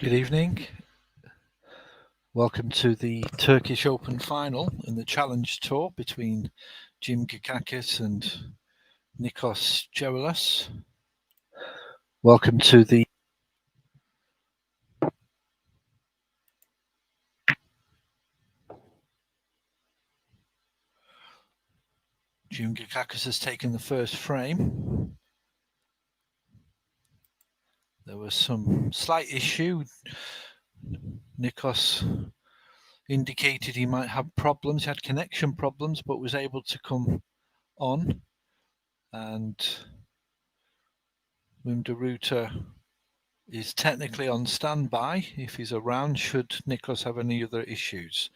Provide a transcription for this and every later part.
Good evening. Welcome to the Turkish Open final in the Challenge Tour between JGK and Nikos Gerelis. Welcome to the JGK has taken the first frame. There was some slight issue. Nikos indicated he might have problems, he had connection problems, but was able to come on. And Wim de Ruyter is technically on standby if he's around should Nikos have any other issues.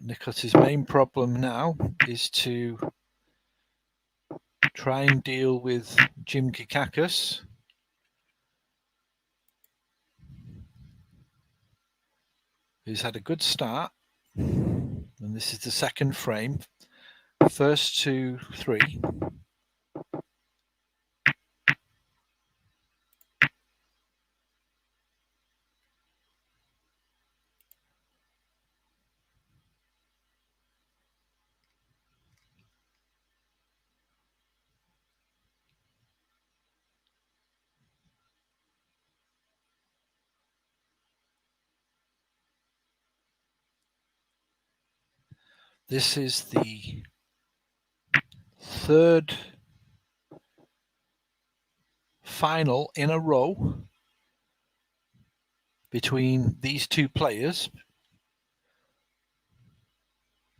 Nikos's main problem now is to try and deal with JGK. Who's had a good start, and this is the second frame. First 2, 3. This is the third final in a row between these two players,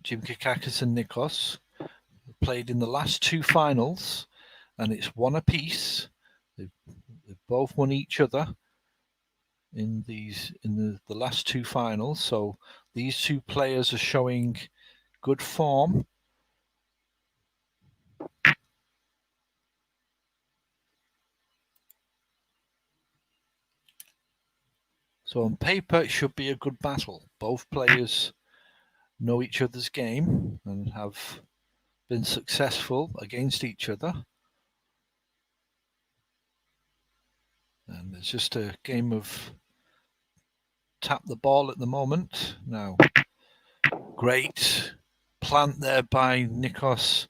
JGK and Nikos. Played in the last two finals, and it's one apiece. They've both won each other in the last two finals. So these two players are showing good form. So on paper, it should be a good battle. Both players know each other's game and have been successful against each other. And it's just a game of tap the ball at the moment. Now, great plant there by Nikos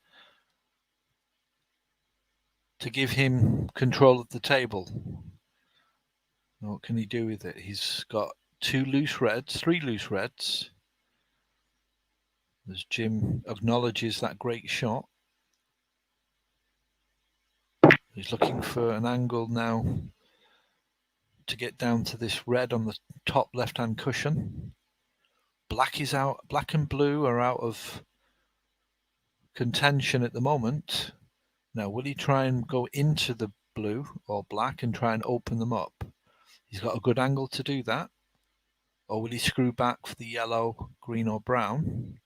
to give him control of the table. What can he do with it? He's got 3 loose reds. As Jim acknowledges that great shot. He's looking for an angle now to get down to this red on the top left-hand cushion. Black is out. Black and blue are out of contention at the moment. Now, will he try and go into the blue or black and try and open them up? He's got a good angle to do that. Or will he screw back for the yellow, green or brown?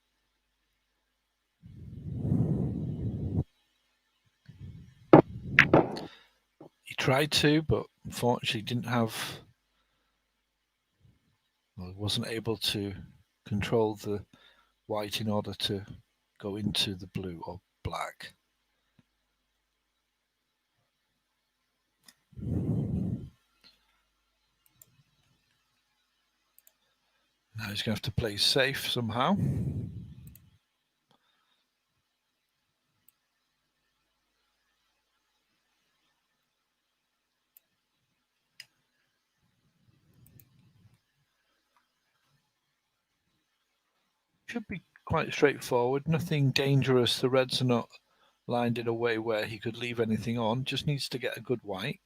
He tried to, but unfortunately didn't have, well, wasn't able to control the white in order to go into the blue or black. Now he's going to have to play safe somehow. Should be quite straightforward, nothing dangerous. The reds are not lined in a way where he could leave anything on, just needs to get a good white.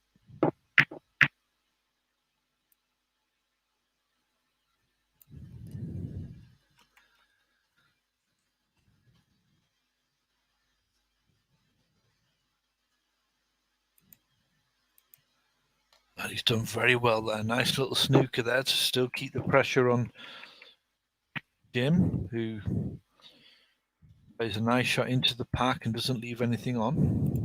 And he's done very well there. Nice little snooker there to still keep the pressure on Jim, who plays a nice shot into the pack and doesn't leave anything on.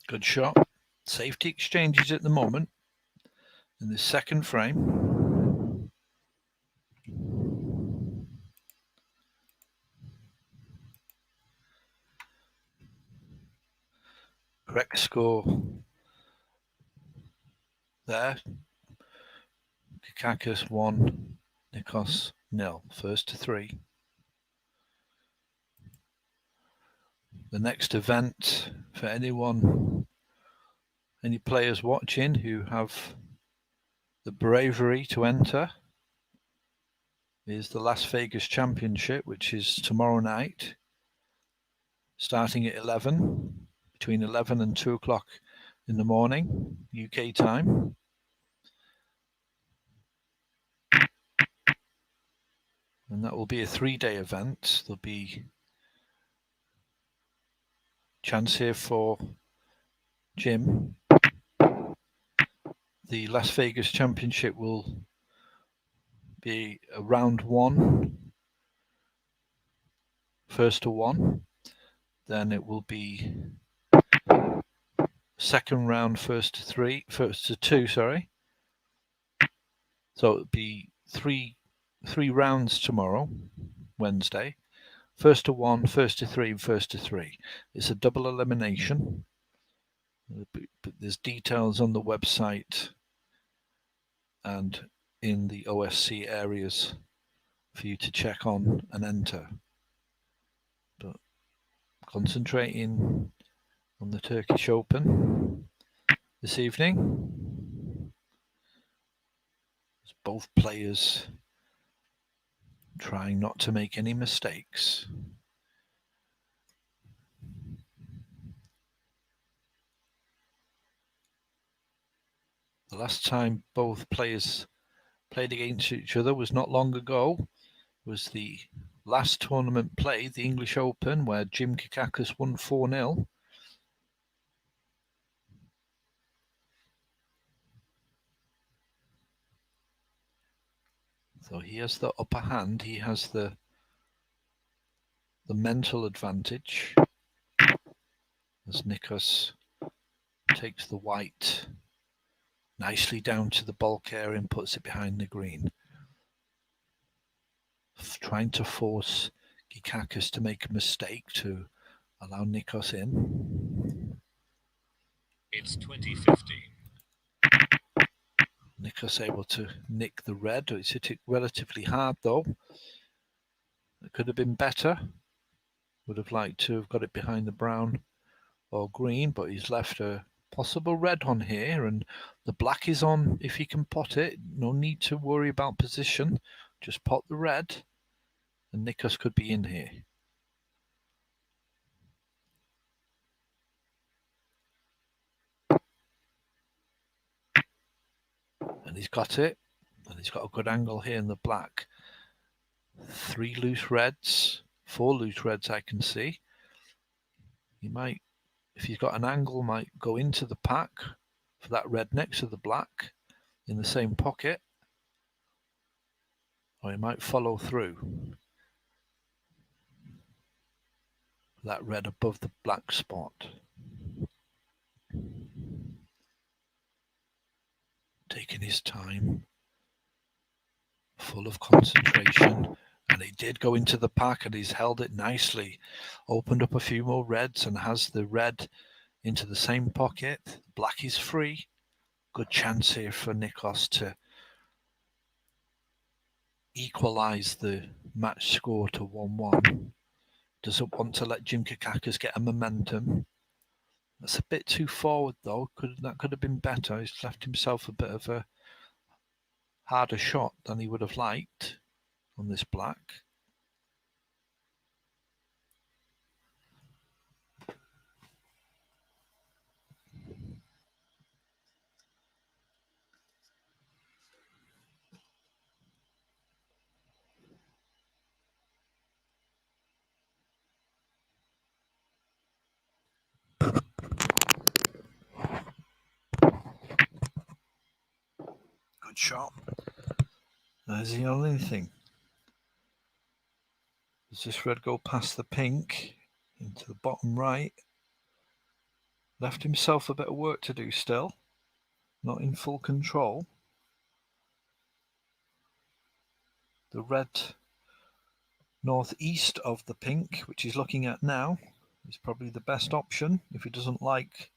Good shot. Safety exchanges at the moment in the second frame. Correct score there. Kakakis 1, Nikos 0. First to 3. The next event for any players watching who have the bravery to enter, is the Las Vegas Championship, which is tomorrow night, starting at 11, between 11 and 2 o'clock in the morning, UK time. And that will be a 3-day event. There'll be chance here for Jim. The Las Vegas Championship will be a round 1, first to 1. Then it will be second round, first to 2, sorry. So it'll be three rounds tomorrow, Wednesday. First to 1, first to 3, and first to 3. It's a double elimination. But there's details on the website and in the OSC areas for you to check on and enter. But concentrating on the Turkish Open this evening. Both players trying not to make any mistakes. The last time both players played against each other was not long ago. It was the last tournament played, the English Open, where Jim Kakakis won 4-0. So he has the upper hand. He has the mental advantage as Nikos takes the white nicely down to the bulk area and puts it behind the green. Trying to force Kakakis to make a mistake to allow Nikos in. It's 2015. Nikos able to nick the red. It's hit it relatively hard though. It could have been better. Would have liked to have got it behind the brown or green, but he's left a possible red on here, and the black is on if he can pot it. No need to worry about position. Just pot the red, and Nikos could be in here. And he's got it, and he's got a good angle here in the black. 3 loose reds, 4 loose reds I can see. He might, if he's got an angle, might go into the pack for that red next to the black in the same pocket, or he might follow through that red above the black spot. Taking his time, full of concentration, and he did go into the pack and he's held it nicely. Opened up a few more reds and has the red into the same pocket. Black is free. Good chance here for Nikos to equalize the match score to 1-1. Doesn't want to let Jim Kakakis get a momentum. That's a bit too forward though. That could have been better. He's left himself a bit of a harder shot than he would have liked on this black. Good shot. There's the only thing. Does this red go past the pink into the bottom right? Left himself a bit of work to do still. Not in full control. The red northeast of the pink, which he's looking at now, is probably the best option if he doesn't like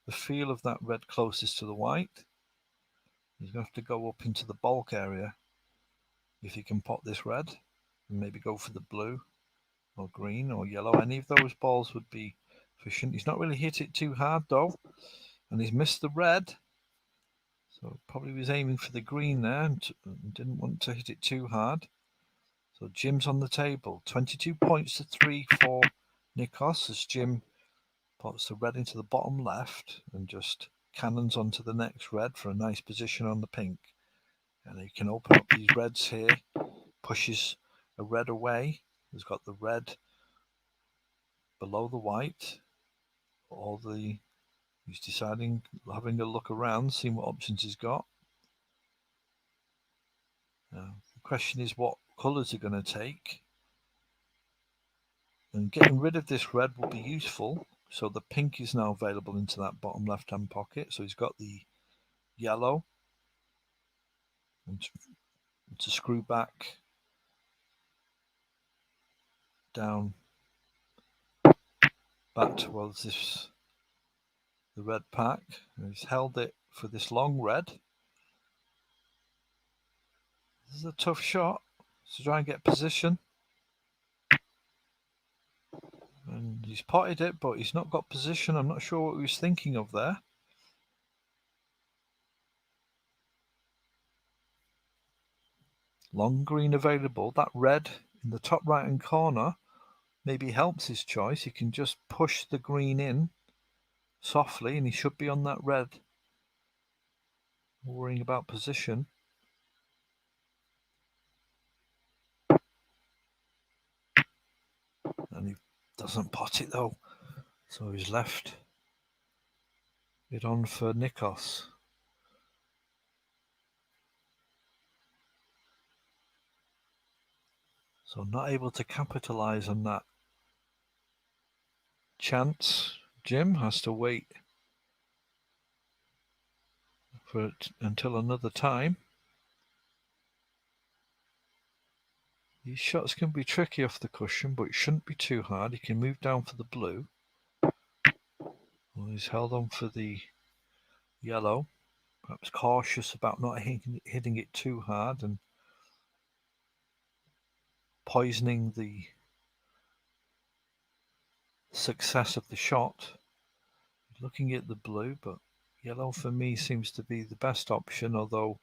the feel of that red closest to the white. He's going to have to go up into the bulk area if he can pot this red, and maybe go for the blue or green or yellow. Any of those balls would be efficient. He's not really hit it too hard though, and he's missed the red. So probably was aiming for the green there and didn't want to hit it too hard. So Jim's on the table. 22 points to 3 for Nikos as Jim pots the red into the bottom left and just cannons onto the next red for a nice position on the pink. And he can open up these reds here, pushes a red away. He's got the red below the white. He's deciding, having a look around, seeing what options he's got. Now, the question is what colours are going to take. And getting rid of this red will be useful. So the pink is now available into that bottom left-hand pocket. So he's got the yellow. And to screw back down towards the red pack. And he's held it for this long red. This is a tough shot to try and get position. And he's potted it, but he's not got position. I'm not sure what he was thinking of there. Long green available. That red in the top right-hand corner maybe helps his choice. He can just push the green in softly and he should be on that red. Worrying about position. And he doesn't pot it though. So he's left it on for Nikos. So not able to capitalize on that chance. Jim has to wait for it until another time. These shots can be tricky off the cushion, but it shouldn't be too hard. He can move down for the blue. Well, he's held on for the yellow. Perhaps cautious about not hitting it too hard and poisoning the success of the shot. Looking at the blue, but yellow for me seems to be the best option, although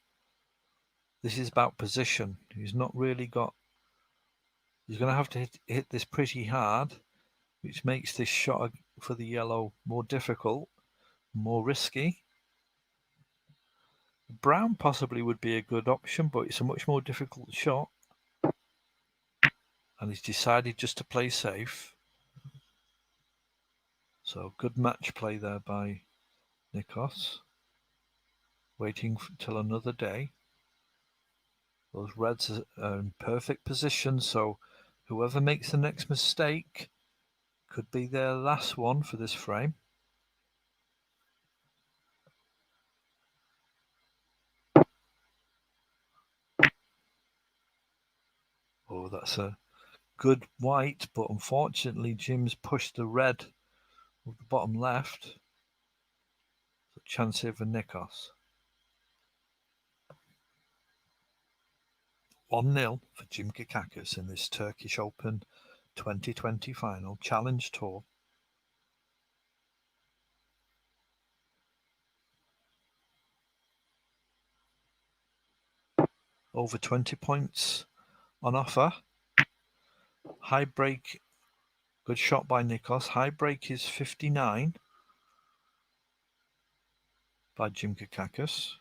this is about position. He's not really got... He's going to have to hit this pretty hard, which makes this shot for the yellow more difficult, more risky. Brown possibly would be a good option, but it's a much more difficult shot. And he's decided just to play safe. So good match play there by Nikos. Waiting till another day. Those reds are in perfect position, so whoever makes the next mistake could be their last one for this frame. Oh, that's a good white, but unfortunately Jim's pushed the red of the bottom left. So chance here for Nikos. 1-0 for Jim Kikakis in this Turkish Open 2020 final Challenge Tour. Over 20 points on offer. High break, good shot by Nikos. High break is 59 by Jim Kikakis.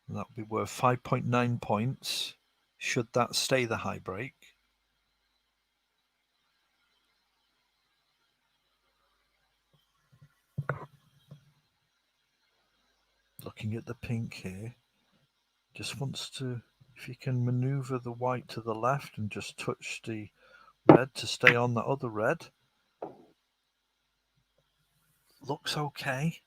And that would be worth 5.9 points should that stay the high break. Looking at the pink here, just wants to, if he can maneuver the white to the left and just touch the red to stay on the other red. looks okay.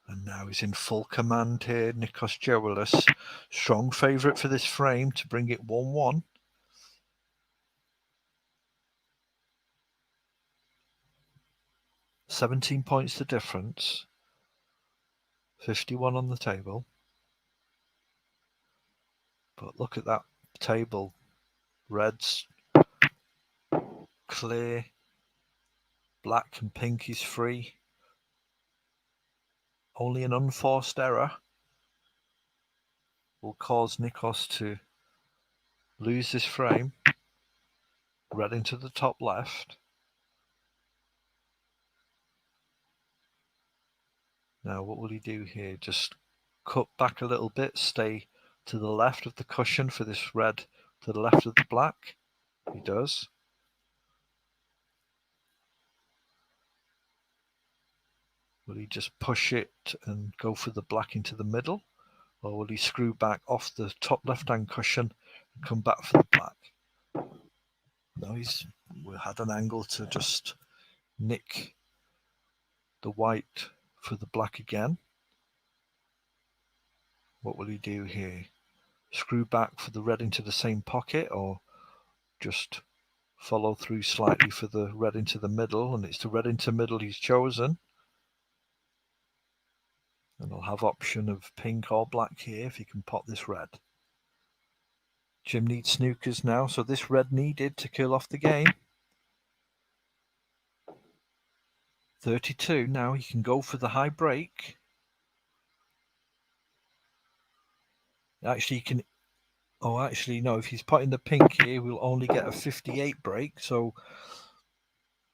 And now he's in full command here, Nikos Georgilis. Strong favourite for this frame to bring it 1-1. £17 points the difference. 51 on the table. But look at that table. Red's clear. Black and pink is free. Only an unforced error will cause Nikos to lose this frame. Red into the top left. Now what will he do here? Just cut back a little bit, stay to the left of the cushion for this red to the left of the black. He does. Will he just push it and go for the black into the middle? Or will he screw back off the top left-hand cushion and come back for the black? No, we had an angle to just nick the white for the black again. What will he do here? Screw back for the red into the same pocket, or just follow through slightly for the red into the middle? And it's the red into middle he's chosen. And I'll have option of pink or black here if he can pot this red. Jim needs snookers now, so this red needed to kill off the game. 32, now he can go for the high break. Actually, he can... Oh, actually, no, if he's potting the pink here, we'll only get a 58 break, so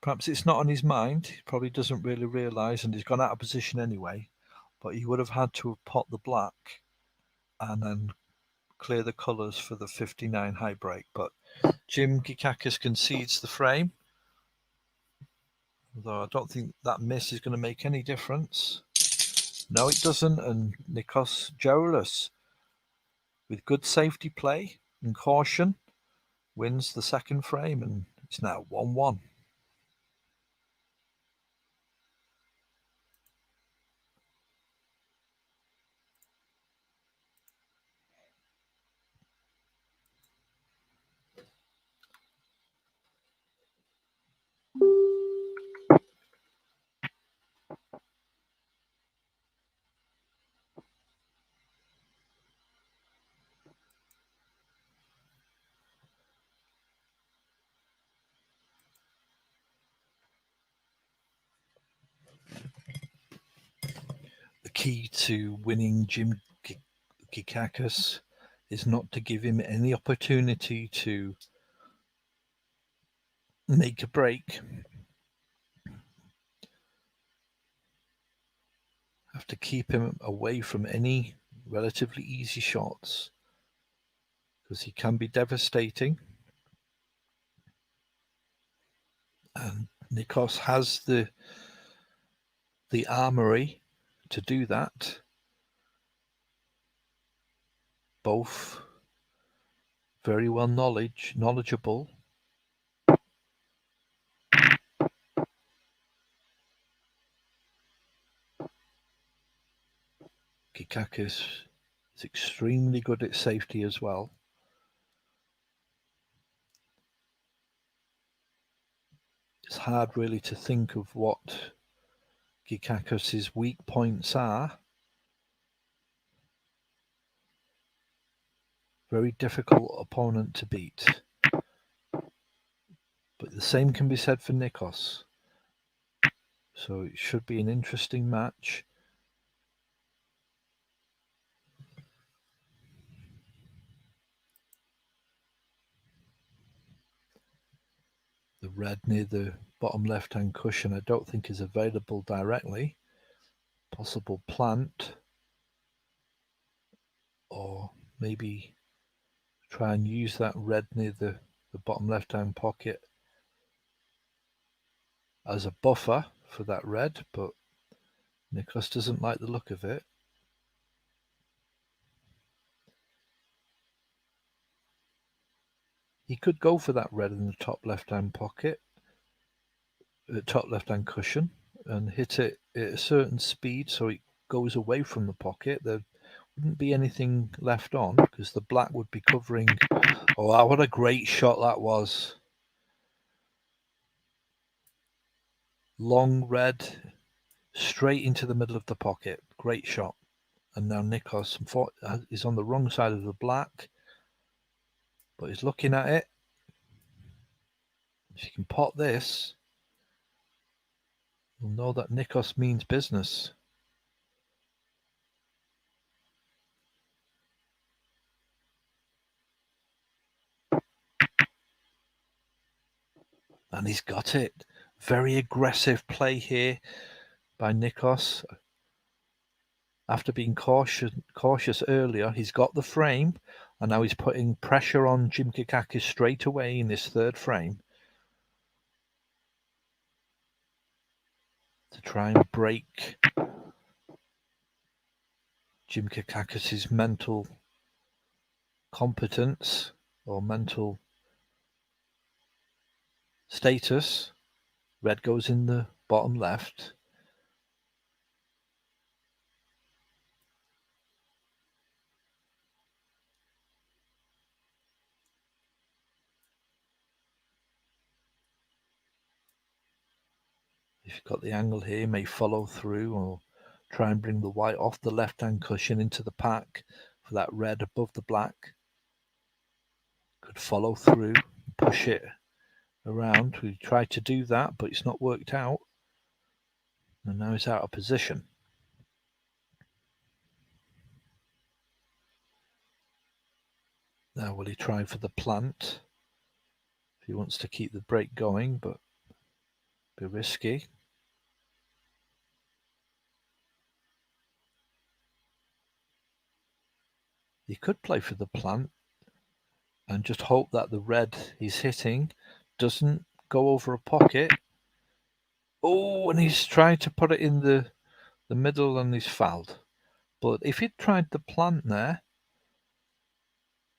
perhaps it's not on his mind. He probably doesn't really realise, and he's gone out of position anyway. But he would have had to have pot the black and then clear the colours for the 59 high break. But Jim Gikakis concedes the frame. Although I don't think that miss is going to make any difference. No, it doesn't. And Nikos Georgilis, with good safety play and caution, wins the second frame, and it's now 1-1. The key to winning Jim Gikakis is not to give him any opportunity to make a break. Have to keep him away from any relatively easy shots, because he can be devastating. And Nikos has the armory to do that. Both very well knowledgeable. Gikakis is extremely good at safety as well. It's hard really to think of what Gikakis' weak points are. Very difficult opponent to beat. But the same can be said for Nikos. So it should be an interesting match. The red near the bottom left-hand cushion I don't think is available directly. Possible plant, or maybe try and use that red near the bottom left-hand pocket as a buffer for that red, but Nikos doesn't like the look of it. He could go for that red in the top left-hand pocket, top left-hand cushion and hit it at a certain speed so it goes away from the pocket, there wouldn't be anything left on because the black would be covering. Oh, wow, what a great shot that was. Long red, straight into the middle of the pocket. Great shot. And now Nikos is on the wrong side of the black, but he's looking at it. If you can pot this, you'll know that Nikos means business. And he's got it. Very aggressive play here by Nikos. After being cautious earlier, he's got the frame, and now he's putting pressure on JGK straight away in this third frame to try and break JGK's mental competence or mental status. Red goes in the bottom left. If you've got the angle here, you may follow through or try and bring the white off the left-hand cushion into the pack for that red above the black. Could follow through, push it around. We tried to do that, but it's not worked out. And now he's out of position. Now will he try for the plant? If he wants to keep the break going, but be risky. He could play for the plant and just hope that the red he's hitting doesn't go over a pocket. Oh, and he's tried to put it in the middle and he's fouled. But if he'd tried the plant there,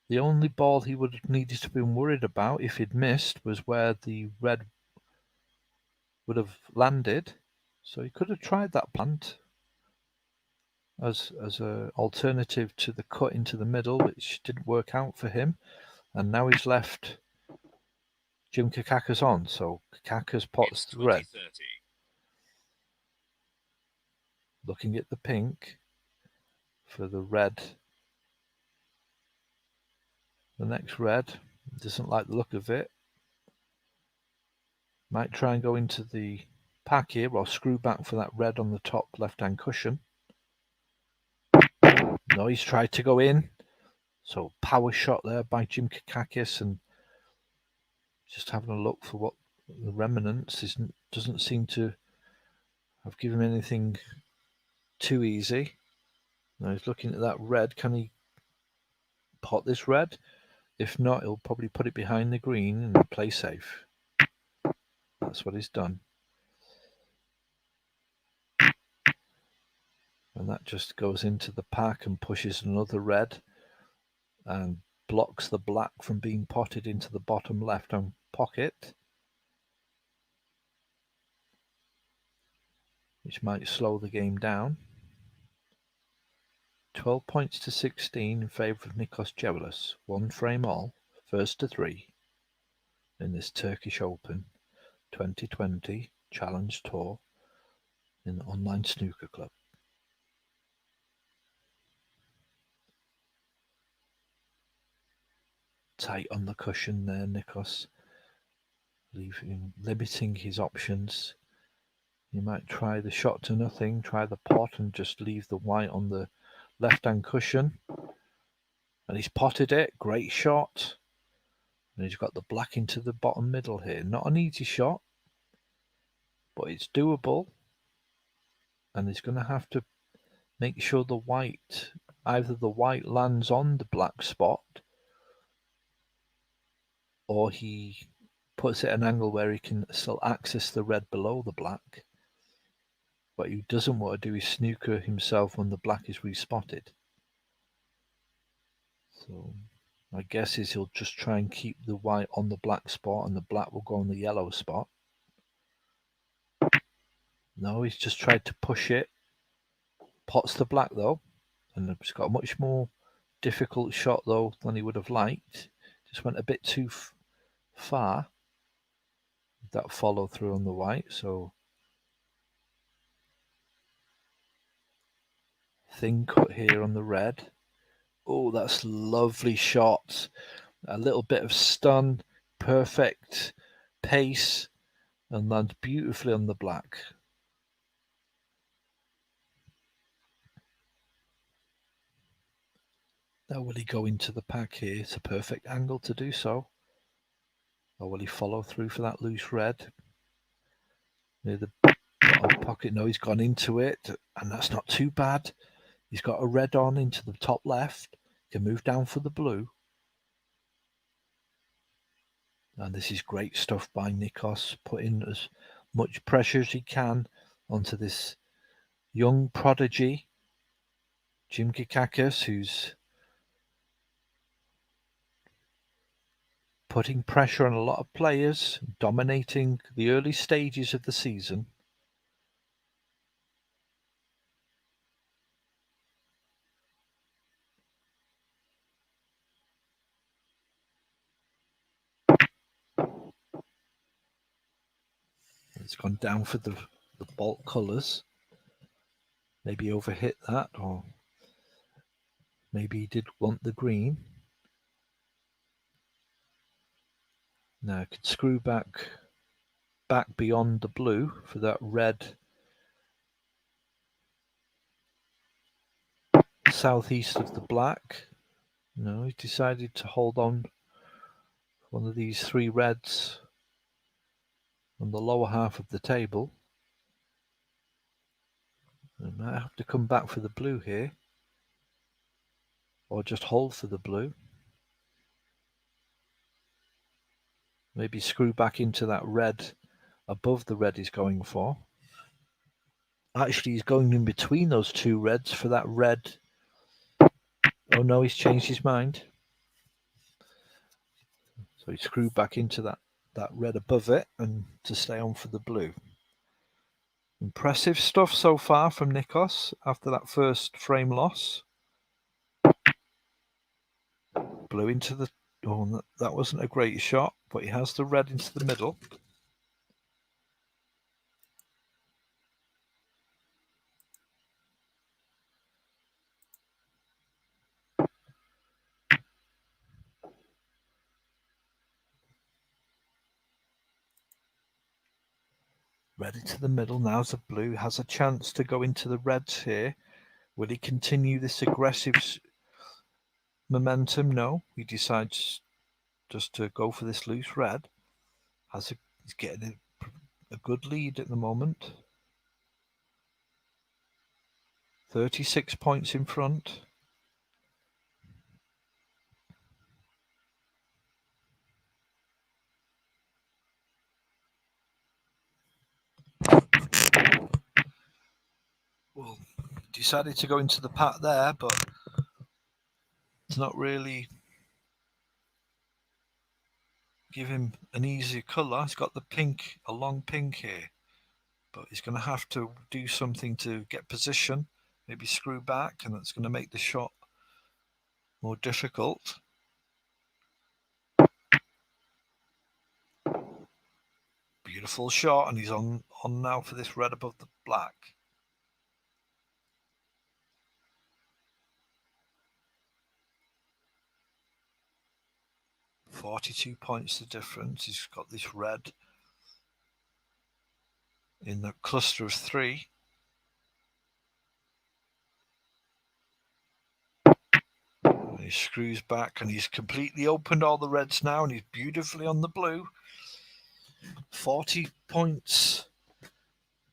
the only ball he would have needed to have been worried about if he'd missed was where the red would have landed. So he could have tried that plant as an alternative to the cut into the middle, which didn't work out for him. And now he's left Jim Kakaka's on, so Kakaka's pots the red. Looking at the pink for the red. The next red doesn't like the look of it. Might try and go into the pack here or screw back for that red on the top left-hand cushion. No, he's tried to go in. So power shot there by Jim Kakakis, and just having a look for what the remnants doesn't seem to have given him anything too easy. Now he's looking at that red. Can he pot this red? If not, he'll probably put it behind the green and play safe. That's what he's done. And that just goes into the pack and pushes another red and blocks the black from being potted into the bottom left-hand pocket, which might slow the game down. 12 points to 16 in favour of Nikos Gevelis. One frame all, first to three in this Turkish Open 2020 Challenge Tour in the Online Snooker Club. Tight on the cushion there, Nikos, limiting his options. You might try the shot to nothing, try the pot and just leave the white on the left-hand cushion. And he's potted it. Great shot. And he's got the black into the bottom middle here. Not an easy shot, but it's doable. And he's going to have to make sure the white, either the white lands on the black spot, or he puts it at an angle where he can still access the red below the black. What he doesn't want to do is snooker himself when the black is respotted. So my guess is he'll just try and keep the white on the black spot and the black will go on the yellow spot. No, he's just tried to push it. Pots the black though, and it's got a much more difficult shot though than he would have liked. Just went a bit too far. That follow through on the white, so thin cut here on the red. Oh, that's lovely shot. A little bit of stun, perfect pace, and lands beautifully on the black. Now will he go into the pack here? It's a perfect angle to do so. Or will he follow through for that loose red? Near the bottom pocket. No, he's gone into it, and that's not too bad. He's got a red on into the top left. Can move down for the blue. And this is great stuff by Nikos, putting as much pressure as he can onto this young prodigy, JGK, who's putting pressure on a lot of players, dominating the early stages of the season. It's gone down for the bulk colours. Maybe overhit that, or maybe he did want the green. Now I could screw back beyond the blue for that red southeast of the black. No, he decided to hold on one of these three reds on the lower half of the table. I might have to come back for the blue here, or just hold for the blue. Maybe screw back into that red above the red he's going for. Actually, he's going in between those two reds for that red. Oh no, he's changed his mind. So he screwed back into that red above it and to stay on for the blue. Impressive stuff so far from Nikos after that first frame loss. Blue into the... Oh, that wasn't a great shot, but he has the red into the middle. Red into the middle. Now's the blue. Has a chance to go into the reds here. Will he continue this aggressive momentum? No. He decides just to go for this loose red. He's getting a good lead at the moment. 36 points in front. Well, decided to go into the pack there, but it's not really give him an easy colour. He's got the pink, a long pink here, but he's going to have to do something to get position, maybe screw back, and that's going to make the shot more difficult. Beautiful shot, and he's on now for this red above the black. $42 points the difference. He's got this red in the cluster of three. And he screws back, and he's completely opened all the reds now, and he's beautifully on the blue. 40 points.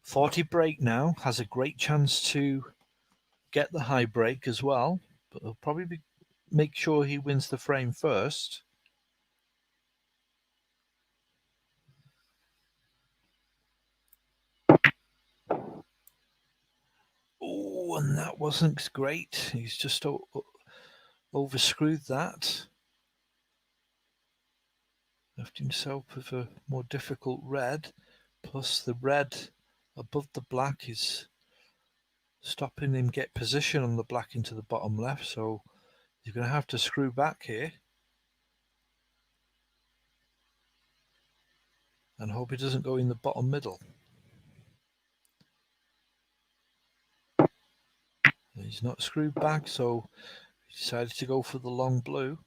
40 break now. Has a great chance to get the high break as well, but he'll probably make sure he wins the frame first. Oh, and that wasn't great. He's just overscrewed that. Left himself with a more difficult red, plus the red above the black is stopping him get position on the black into the bottom left, so you're going to have to screw back here and hope he doesn't go in the bottom middle. He's not screwed back, so he decided to go for the long blue.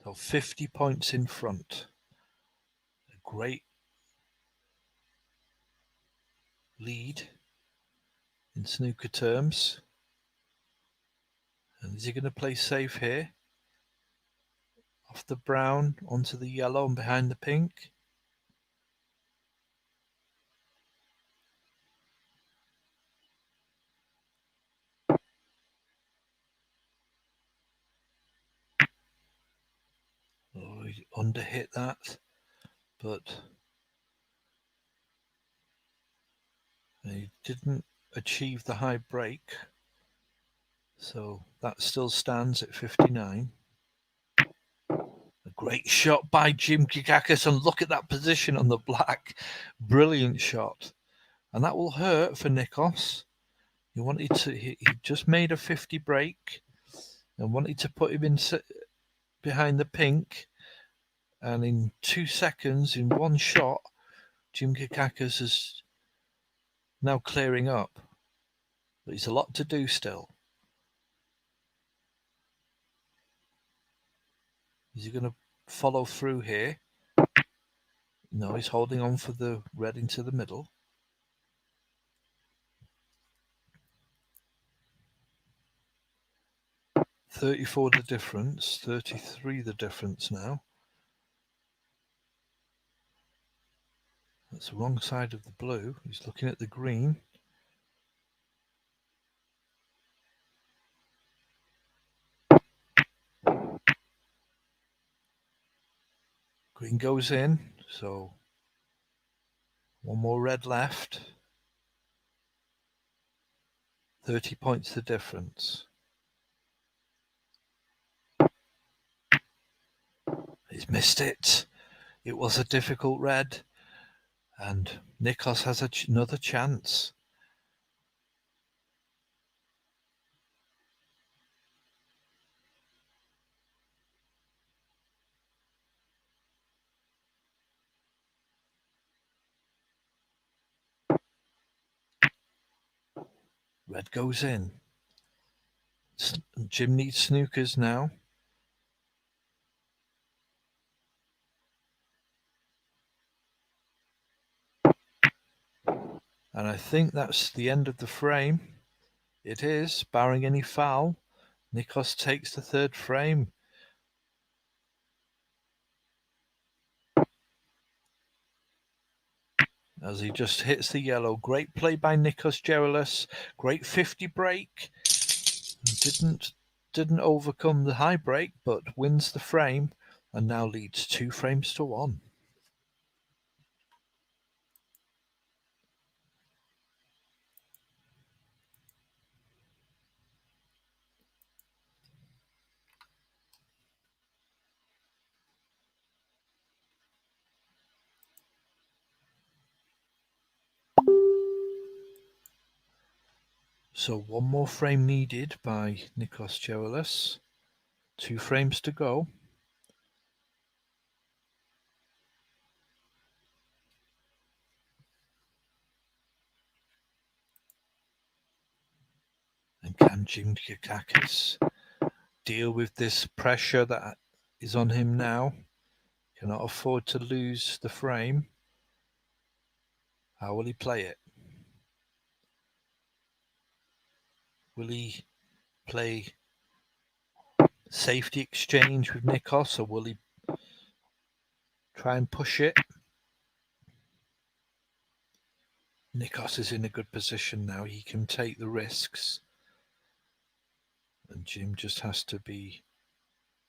So 50 points in front. A great lead in snooker terms. And is he going to play safe here? Off the brown onto the yellow and behind the pink. Oh, he underhit that, but he didn't achieve the high break. So that still stands at 59. A great shot by Jim Kikakis, and look at that position on the black. Brilliant shot. And that will hurt for Nikos. He just made a 50 break and wanted to put him in behind the pink. And in 2 seconds, in one shot, Jim Kikakis is now clearing up. But he's a lot to do still. Is he going to follow through here? No, he's holding on for the red into the middle. 34 the difference, 33 the difference now. That's the wrong side of the blue. He's looking at the green. Green goes in, so one more red left. 30 points the difference. He's missed it. It was a difficult red, and Nikos has another chance. Red goes in. Jim needs snookers now. And I think that's the end of the frame. It is, barring any foul. Nikos takes the third frame. As he just hits the yellow. Great play by Nikos Gerolis. Great 50 break. Didn't overcome the high break, but wins the frame and now leads 2 frames to 1. So one more frame needed by Nikos Gerolis. 2 frames to go. And can Jim Kikakis deal with this pressure that is on him now? Cannot afford to lose the frame. How will he play it? Will he play safety exchange with Nikos, or will he try and push it? Nikos is in a good position now. He can take the risks. And Jim just has to be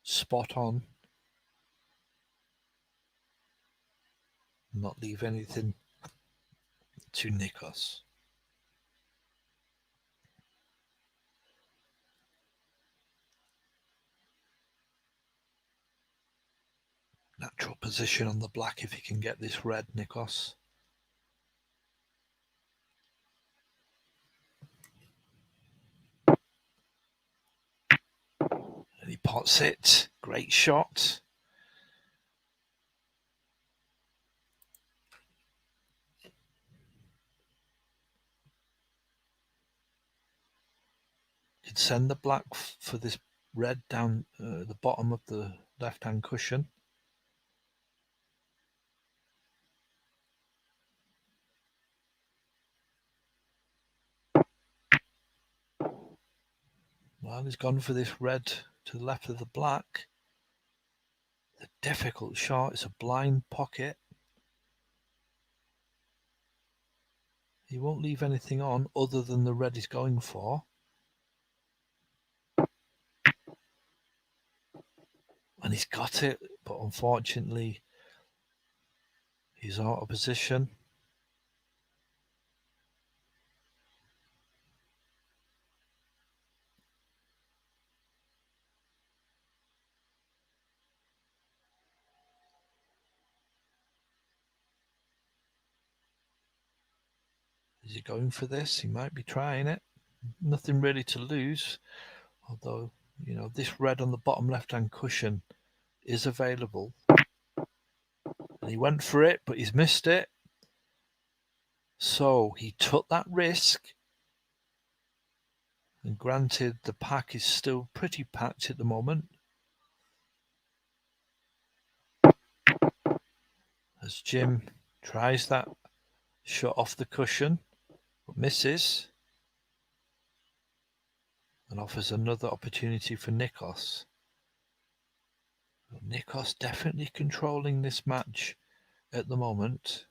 spot on. Not leave anything to Nikos. natural position on the black if he can get this red, Nikos. And he pots it. Great shot. Could send the black for this red down the bottom of the left-hand cushion. Well, he's gone for this red to the left of the black. It's a difficult shot. It's a blind pocket. He won't leave anything on other than the red he's going for. And he's got it, but unfortunately, he's out of position. Is he going for this? He might be trying it. Nothing really to lose. Although, you know, this red on the bottom left-hand cushion is available. And he went for it, but he's missed it. So he took that risk. And granted, the pack is still pretty packed at the moment. As Jim tries that shot off the cushion, but misses. And offers another opportunity for Nikos. Nikos definitely controlling this match at the moment.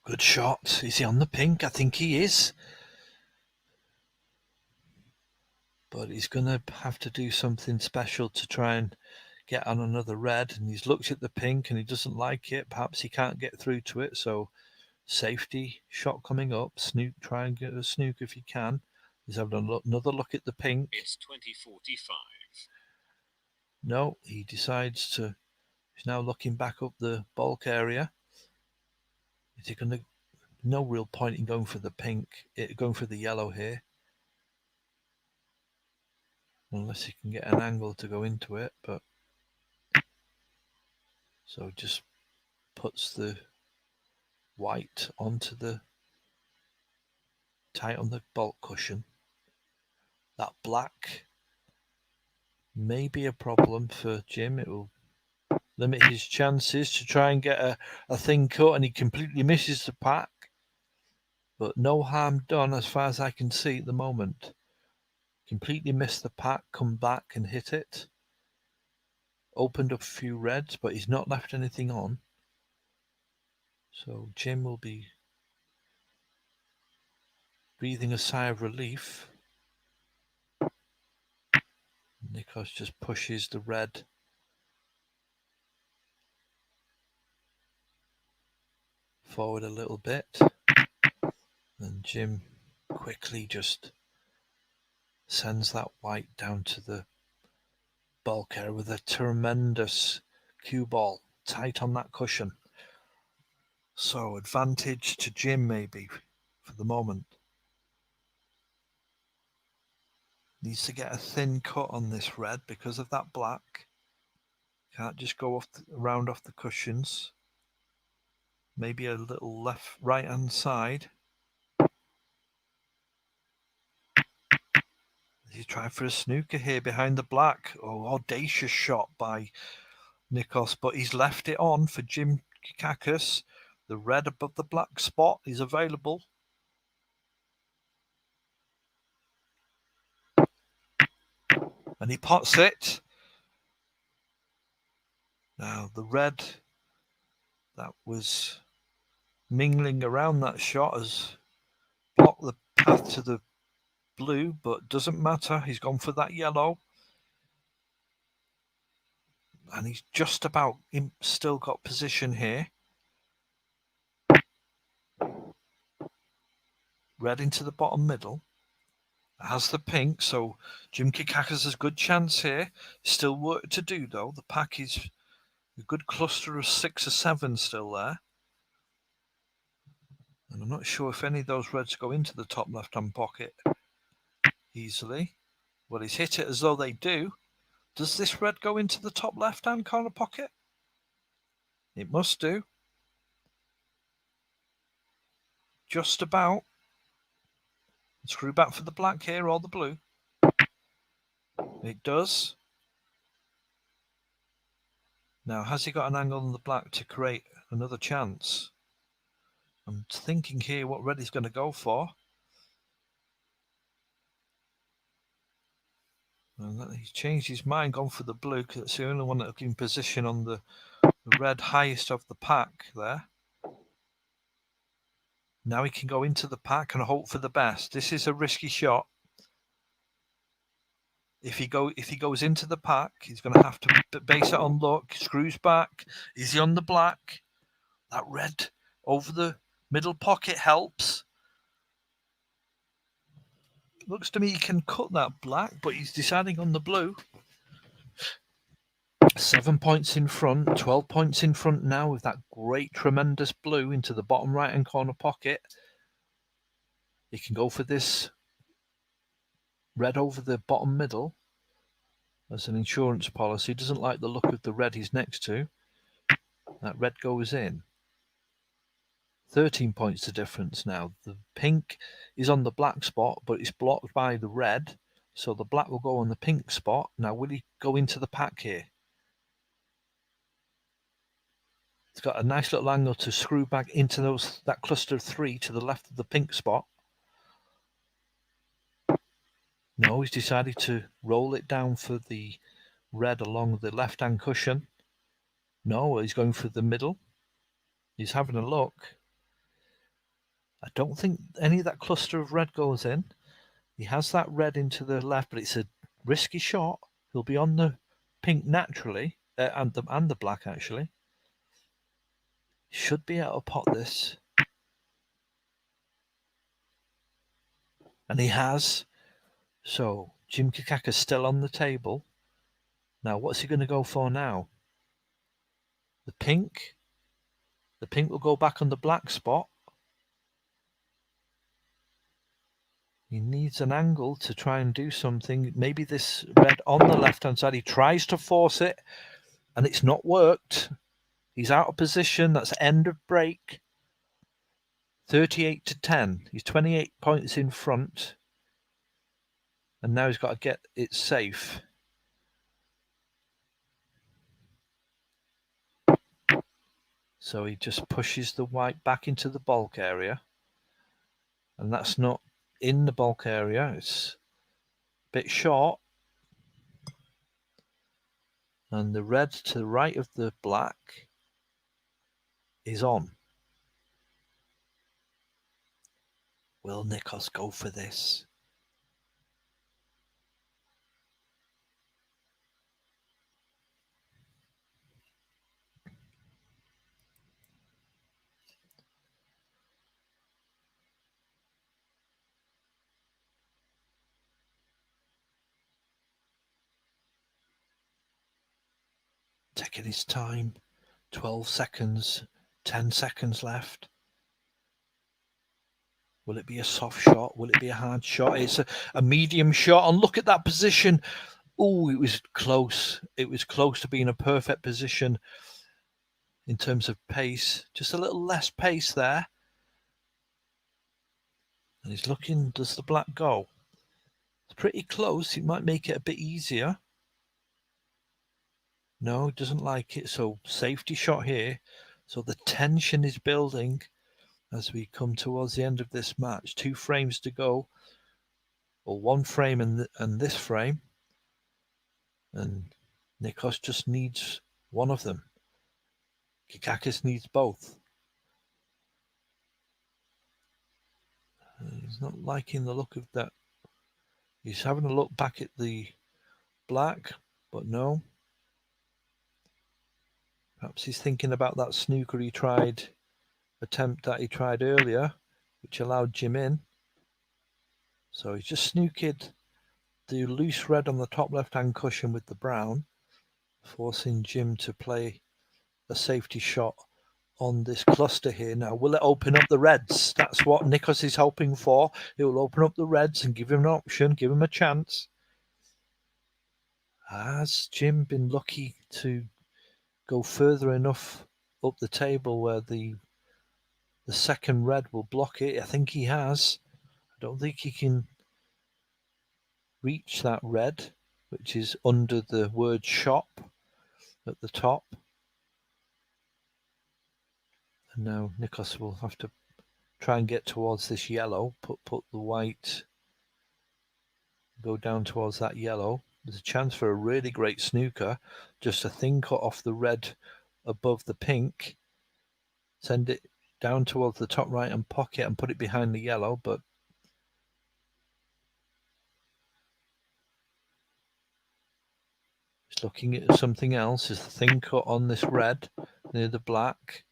Good shot. Is he on the pink? I think he is. But he's going to have to do something special to try and get on another red. And he's looked at the pink and he doesn't like it. Perhaps he can't get through to it. So safety shot coming up. Snook, try and get a snook if he can. He's having another look at the pink. It's 2045. No, he decides to. He's now looking back up the bulk area. Is he going to? No real point in going for the pink, going for the yellow here. Unless he can get an angle to go into it, but so just puts the white onto the tight on the bulk cushion. That black may be a problem for Jim. It will limit his chances to try and get a thin cut, and he completely misses the pack. But no harm done as far as I can see at the moment. Completely missed the pack, come back and hit it. Opened up a few reds, but he's not left anything on. So Jim will be breathing a sigh of relief. Nikos just pushes the red forward a little bit. And Jim quickly just sends that white down to the bulk area with a tremendous cue ball tight on that cushion. So advantage to Jim maybe for the moment. Needs to get a thin cut on this red because of that black. Can't just go round off the cushions. Maybe a little right hand side. He's trying for a snooker here behind the black. Oh, audacious shot by Nikos, but he's left it on for Jim Kakis. The red above the black spot is available. And he pots it. Now the red that was mingling around that shot has blocked the path to the blue, but doesn't matter. He's gone for that yellow. And he's just about still got position here. Red into the bottom middle. Has the pink, so Jim Kikakas has a good chance here. Still work to do though. The pack is a good cluster of 6 or 7 still there. And I'm not sure if any of those reds go into the top left-hand pocket easily. Well, he's hit it as though they do. Does this red go into the top left-hand corner pocket? It must do. Just about. Screw back for the black here or the blue. It does. Now, has he got an angle on the black to create another chance? I'm thinking here what red he's going to go for. And he's changed his mind, gone for the blue, because it's the only one that in position on the red highest of the pack there. Now he can go into the pack and hope for the best. This is a risky shot. If he goes into the pack, he's going to have to base it on luck. Screws back. Is he on the black? That red over the middle pocket helps. Looks to me he can cut that black, but he's deciding on the blue. 7 points in front, 12 points in front now with that great, tremendous blue into the bottom right-hand corner pocket. He can go for this red over the bottom middle as an insurance policy. Doesn't like the look of the red he's next to. That red goes in. 13 points the difference now. The pink is on the black spot, but it's blocked by the red. So the black will go on the pink spot. Now, will he go into the pack here? It's got a nice little angle to screw back into that cluster of 3 to the left of the pink spot. No, he's decided to roll it down for the red along the left-hand cushion. No, he's going for the middle. He's having a look. I don't think any of that cluster of red goes in. He has that red into the left, but it's a risky shot. He'll be on the pink naturally, and the black actually. Should be able to pot this. And he has. So Jim Kikaka's still on the table. Now, what's he going to go for now? The pink. The pink will go back on the black spot. He needs an angle to try and do something. Maybe this red on the left-hand side. He tries to force it, and it's not worked. He's out of position. That's end of break. 38-10. He's 28 points in front. And now he's got to get it safe. So he just pushes the white back into the bulk area. And that's not in the bulk area. It's a bit short. And the red to the right of the black is on. Will Nikos go for this? Taking his time. 12 seconds. 10 seconds left. Will it be a soft shot? Will it be a hard shot? It's a medium shot. And look at that position. Oh, it was close. It was close to being a perfect position in terms of pace. Just a little less pace there. And he's looking, does the black go? It's pretty close. It might make it a bit easier. No, he doesn't like it. So safety shot here. So the tension is building as we come towards the end of this match. 2 frames to go. Or 1 frame and this frame. And Nikos just needs one of them. Kikakis needs both. He's not liking the look of that. He's having a look back at the black, but no. Perhaps he's thinking about that snooker attempt that he tried earlier, which allowed Jim in. So he's just snooked the loose red on the top left-hand cushion with the brown, forcing Jim to play a safety shot on this cluster here. Now, will it open up the reds? That's what Nikos is hoping for. It will open up the reds and give him an option, give him a chance. Has Jim been lucky to go further enough up the table where the second red will block it? I think he has. I don't think he can reach that red, which is under the word shop at the top. And now Nikos will have to try and get towards this yellow, put the white, go down towards that yellow. There's a chance for a really great snooker. Just a thin cut off the red above the pink. Send it down towards the top right hand pocket and put it behind the yellow, but he's looking at something else. There's a thin cut on this red near the black.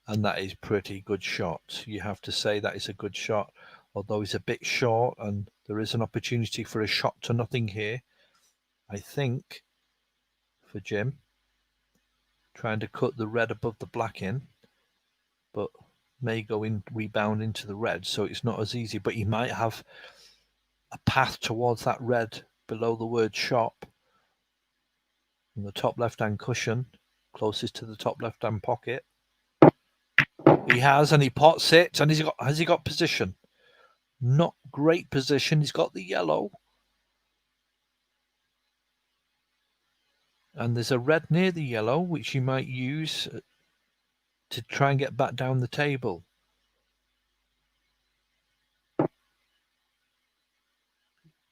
And that is pretty good shot. You have to say that is a good shot, although he's a bit short and there is an opportunity for a shot to nothing here, I think, for Jim. Trying to cut the red above the black in, but may go in, rebound into the red, so it's not as easy, but he might have a path towards that red below the word shop on the top left-hand cushion, closest to the top left-hand pocket. He has, and he pots it, and has he got position? Not great position. He's got the yellow. And there's a red near the yellow, which you might use to try and get back down the table.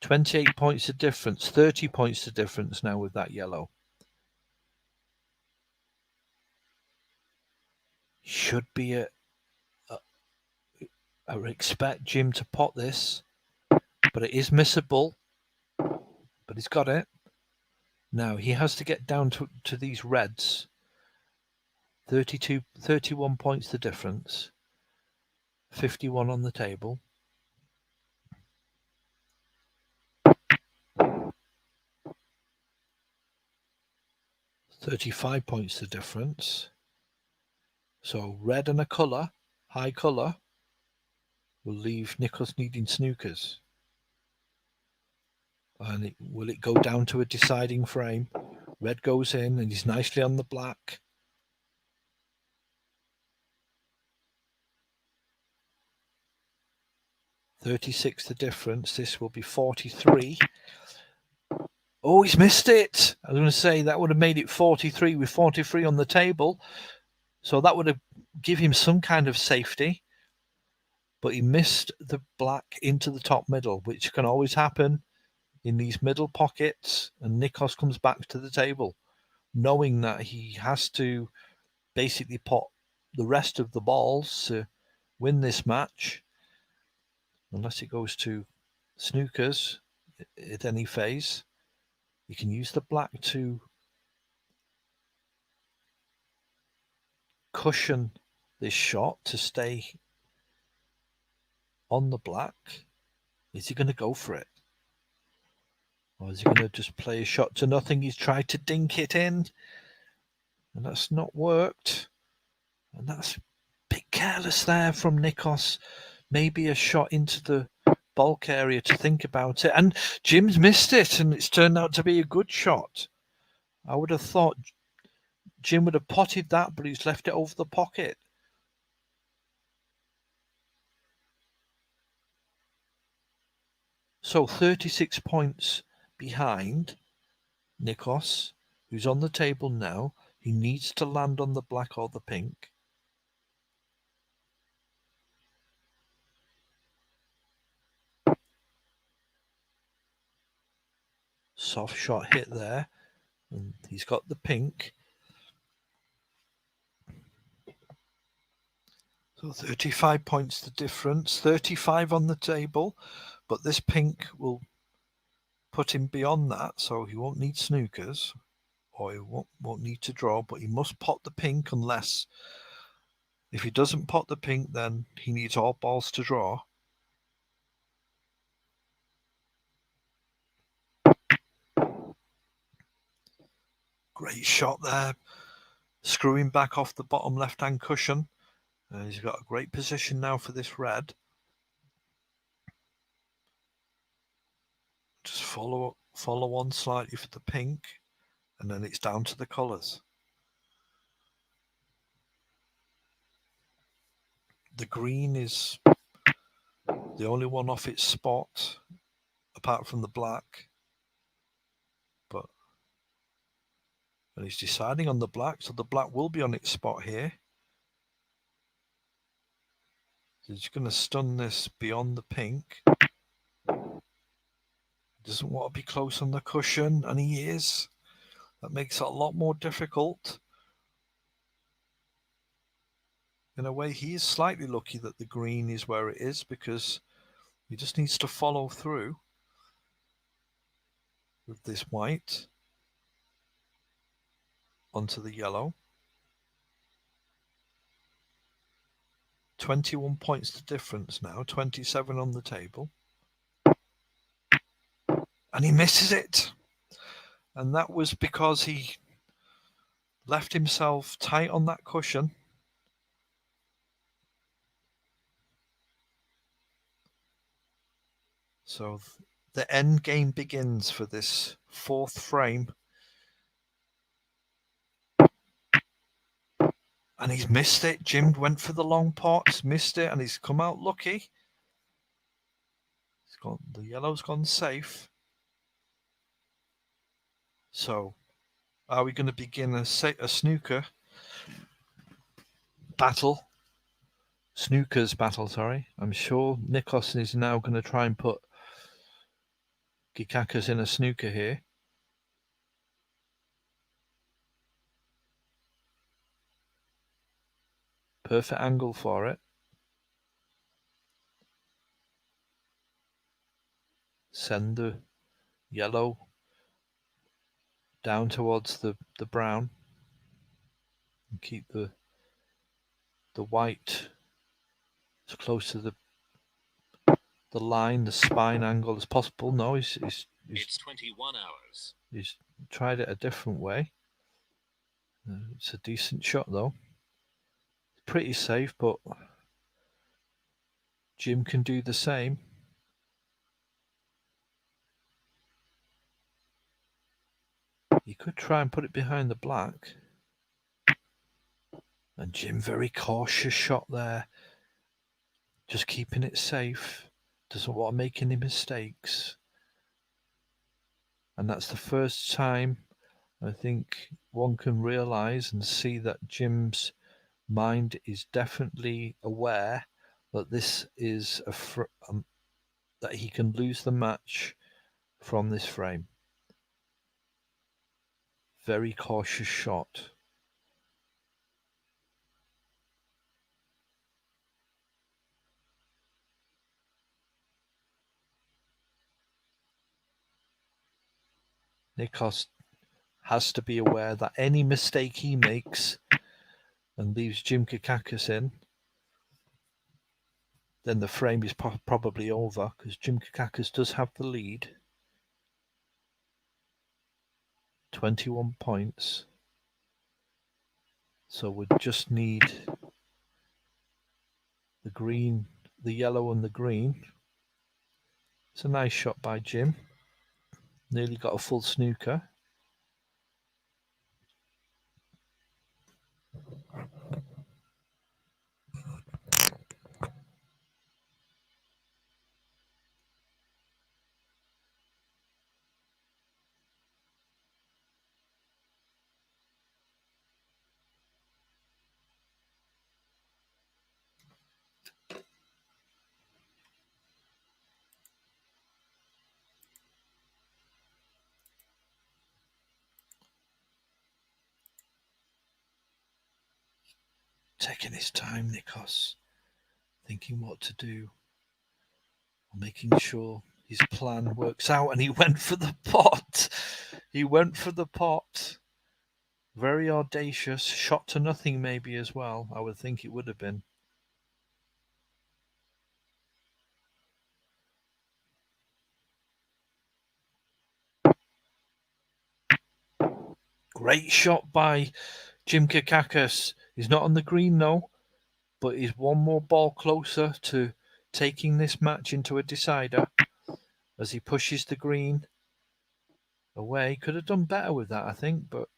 $28 points of difference, 30 points of difference now with that yellow. Should be I would expect Jim to pot this, but it is missable. But he's got it. Now he has to get down to these reds. 31 points the difference. 51 on the table. $35 points the difference. So red and a colour, high colour, will leave Nikos needing snookers. And will it go down to a deciding frame? Red goes in and he's nicely on the black. $36 the difference. This will be 43. Oh, he's missed it. I was going to say that would have made it 43 with 43 on the table. So that would have given him some kind of safety. But he missed the black into the top middle, which can always happen in these middle pockets. And Nikos comes back to the table, knowing that he has to basically pot the rest of the balls to win this match. Unless it goes to snookers at any phase. You can use the black to cushion this shot to stay on the black. Is he going to go for it? Or is he going to just play a shot to nothing? He's tried to dink it in, and that's not worked. And that's a bit careless there from Nikos. Maybe a shot into the bulk area to think about it. And Jim's missed it, and it's turned out to be a good shot. I would have thought Jim would have potted that, but he's left it over the pocket. So 36 points behind Nikos, who's on the table now. He needs to land on the black or the pink. Soft shot hit there. And he's got the pink. So 35 points the difference. 35 on the table. But this pink will put him beyond that, so he won't need snookers. or he won't need to draw, but he must pot the pink unless, if he doesn't pot the pink, then he needs all balls to draw. Great shot there, screwing back off the bottom left-hand cushion. He's got a great position now for this red. Just follow on slightly for the pink, and then it's down to the colours. The green is the only one off its spot, apart from the black. And he's deciding on the black, so the black will be on its spot here. He's going to stun this beyond the pink. Doesn't want to be close on the cushion, and he is. That makes it a lot more difficult. In a way, he is slightly lucky that the green is where it is, because he just needs to follow through with this white onto the yellow. 21 points the difference now, 27 on the table. And he misses it. And that was because he left himself tight on that cushion. So the end game begins for this fourth frame. And he's missed it. Jim went for the long pot, missed it, and he's come out lucky. The yellow's gone safe. So, are we going to begin a snooker battle? Snooker's battle, sorry. I'm sure Nikos is now going to try and put Gikakas in a snooker here. Perfect angle for it. Send the yellow down towards the brown. And keep the white as close to the line, the spine angle as possible. No, he's It's 21 hours. He's tried it a different way. It's a decent shot though. Pretty safe, but Jim can do the same. He could try and put it behind the black. And Jim, very cautious shot there. Just keeping it safe. Doesn't want to make any mistakes. And that's the first time I think one can realise and see that Jim's mind is definitely aware that this is that he can lose the match from this frame. Very cautious shot. Nikos has to be aware that any mistake he makes and leaves Jim Kakakis in, then the frame is probably over, because Jim Kakakis does have the lead. 21 points. So we just need the green, the yellow and the green. It's a nice shot by Jim. Nearly got a full snooker. Taking his time, Nikos, thinking what to do, making sure his plan works out, and he went for the pot. He went for the pot. Very audacious. Shot to nothing maybe as well. I would think it would have been. Great shot by Jim Kakakis. He's not on the green though, but he's one more ball closer to taking this match into a decider as he pushes the green away. Could have done better with that, I think, but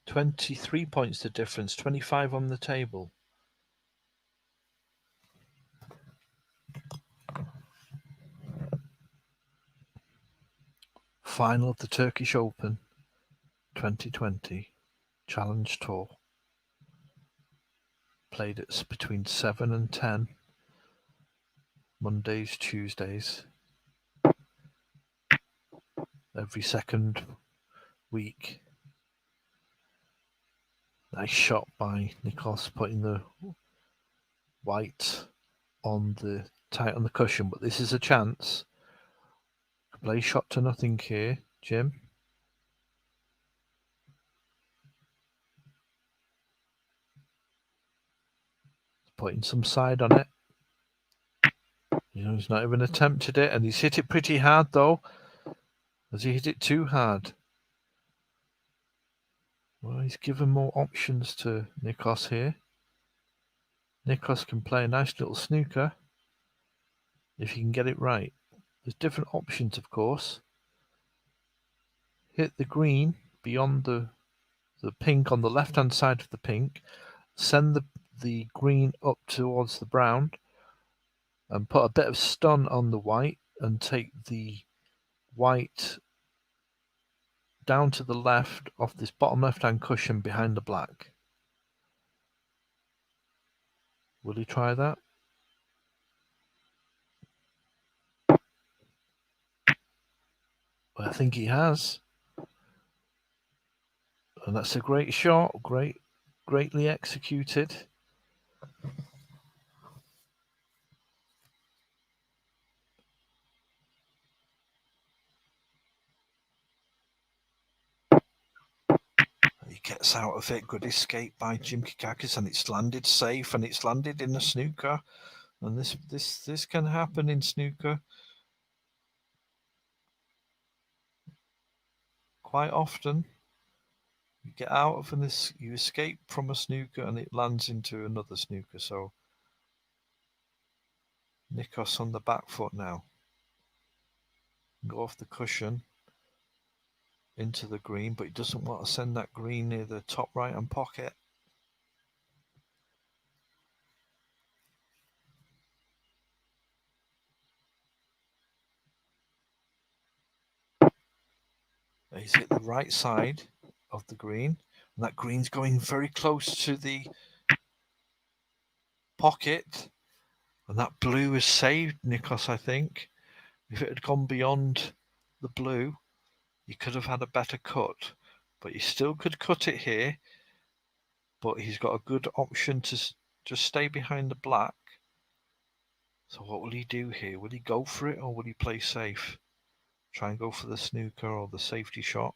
23 points the difference, 25 on the table. Final of the Turkish Open 2020 Challenge Tour. Played at between 7 and 10. Mondays, Tuesdays. Every second week. Nice shot by Nikos, putting the white on the tight on the cushion, but this is a chance. Play shot to nothing here, Jim. Putting some side on it. He's not even attempted it, and he's hit it pretty hard though. Has he hit it too hard? Well, he's given more options to Nikos here. Nikos can play a nice little snooker if he can get it right. There's different options, of course. Hit the green beyond the pink on the left-hand side of the pink. Send the green up towards the brown and put a bit of stun on the white and take the white down to the left off this bottom left-hand cushion behind the black. Will he try that? Well, I think he has. And that's a great shot, greatly executed. He gets out of it. Good escape by Jim Kakakis, and it's landed safe, and it's landed in the snooker. And this can happen in snooker quite often. You get out of this, you escape from a snooker, and it lands into another snooker. So Nikos on the back foot now. Go off the cushion into the green, but he doesn't want to send that green near the top right-hand pocket. He's hit the right side of the green, and that green's going very close to the pocket, and that blue has saved Nikos, I think. If it had gone beyond the blue, he could have had a better cut, but he still could cut it here, but he's got a good option to just stay behind the black. So what will he do here? Will he go for it, or will he play safe? Try and go for the snooker or the safety shot?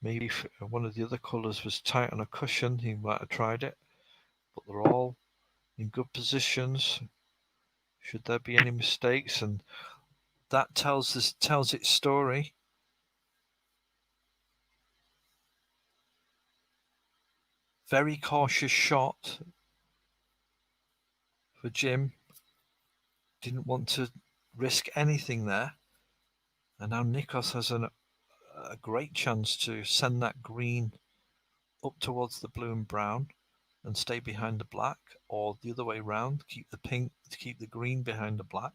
Maybe if one of the other colours was tight on a cushion, he might have tried it. But they're all in good positions. Should there be any mistakes, and that tells its story. Very cautious shot for Jim. Didn't want to risk anything there. And now Nikos has a great chance to send that green up towards the blue and brown and stay behind the black, or the other way round, keep the green behind the black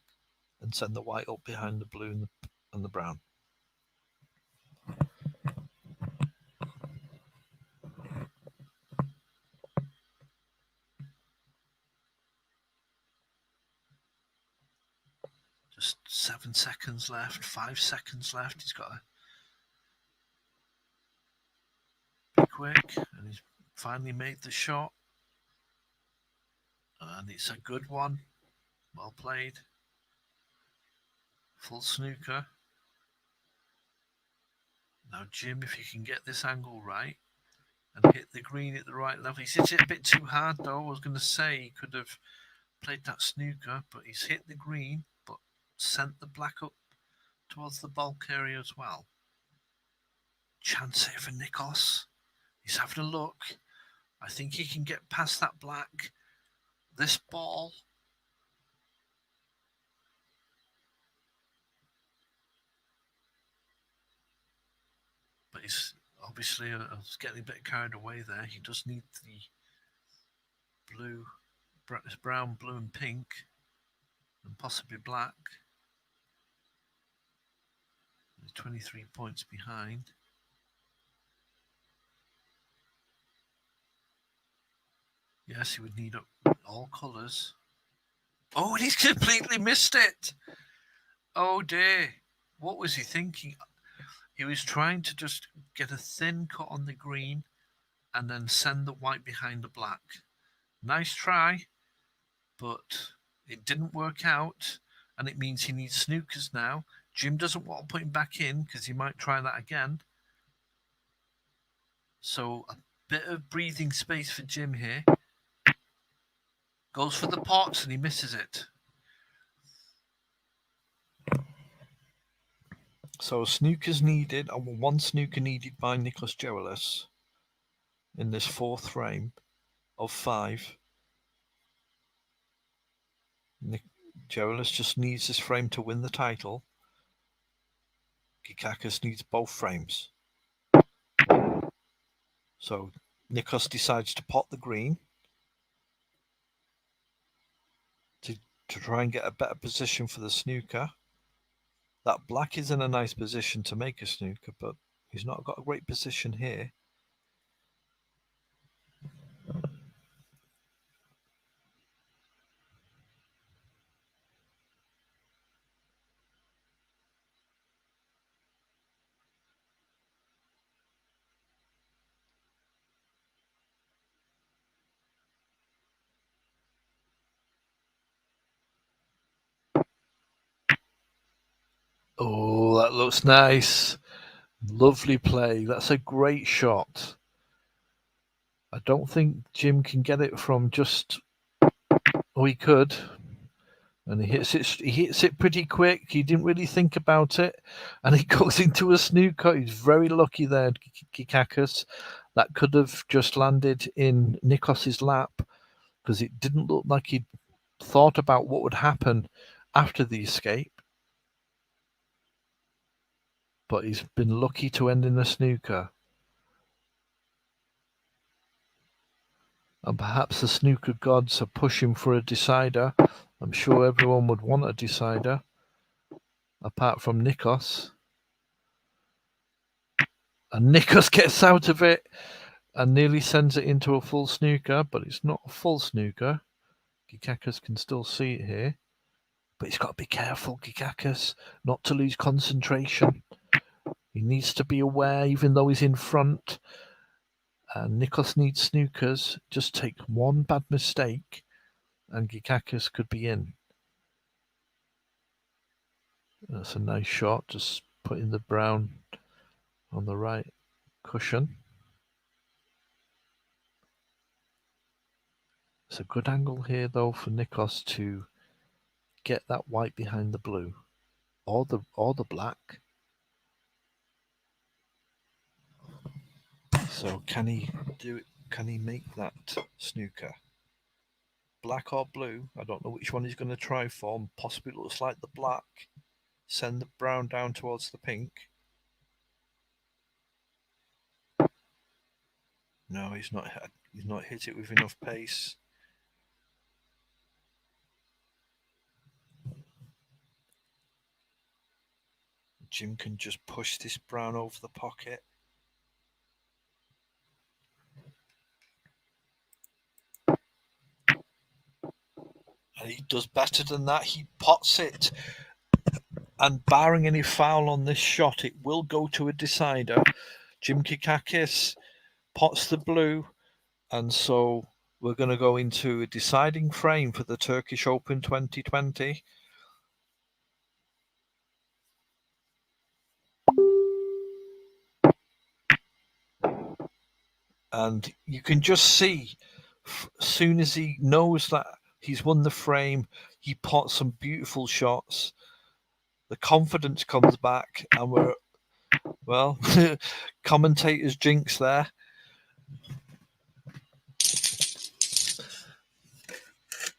and send the white up behind the blue and the brown. Just 7 seconds left, 5 seconds left. He's got to be quick, and he's finally made the shot. And it's a good one. Well played. Full snooker. Now, Jim, if you can get this angle right and hit the green at the right level. He's hit it a bit too hard, though. I was going to say he could have played that snooker, but he's hit the green, but sent the black up towards the bulk area as well. Chance here for Nikos. He's having a look. I think he can get past that black. This ball. But he's obviously getting a bit carried away there. He does need the blue, brown, blue and pink, and possibly black. He's 23 points behind. Yes, he would need all colours. Oh, and he's completely missed it. Oh dear. What was he thinking? He was trying to just get a thin cut on the green and then send the white behind the black. Nice try, but it didn't work out, and it means he needs snookers now. Jim doesn't want to put him back in because he might try that again. So a bit of breathing space for Jim here. Goes for the pots and he misses it. So snookers needed, one snooker needed by Nikos Georgelis in this fourth frame of 5. Georgelis just needs this frame to win the title. Gikakis needs both frames. So Nikos decides to pot the green to try and get a better position for the snooker. That black is in a nice position to make a snooker, but he's not got a great position here. Oh, that looks nice. Lovely play. That's a great shot. I don't think Jim can get it from just... Oh, he could. And he hits it pretty quick. He didn't really think about it. And he goes into a snooker. He's very lucky there, Gikakis. That could have just landed in Nikos's lap because it didn't look like he'd thought about what would happen after the escape. But he's been lucky to end in a snooker. And perhaps the snooker gods are pushing for a decider. I'm sure everyone would want a decider, apart from Nikos. And Nikos gets out of it and nearly sends it into a full snooker, but it's not a full snooker. Gikakis can still see it here. But he's got to be careful, Gikakis, not to lose concentration. He needs to be aware, even though he's in front. And Nikos needs snookers. Just take one bad mistake, and Gikakis could be in. That's a nice shot, just putting the brown on the right cushion. It's a good angle here, though, for Nikos to get that white behind the blue, or the black. So can he do it? Can he make that snooker? Black or blue? I don't know which one he's going to try for. Possibly looks like the black. Send the brown down towards the pink. No, he's not hit it with enough pace. Jim can just push this brown over the pocket. And he does better than that. He pots it. And barring any foul on this shot, it will go to a decider. Jim Gikakis pots the blue. And so we're going to go into a deciding frame for the Turkish Open 2020. And you can just see, as soon as he knows that he's won the frame, he pots some beautiful shots. The confidence comes back, and we're, well, commentators jinx there.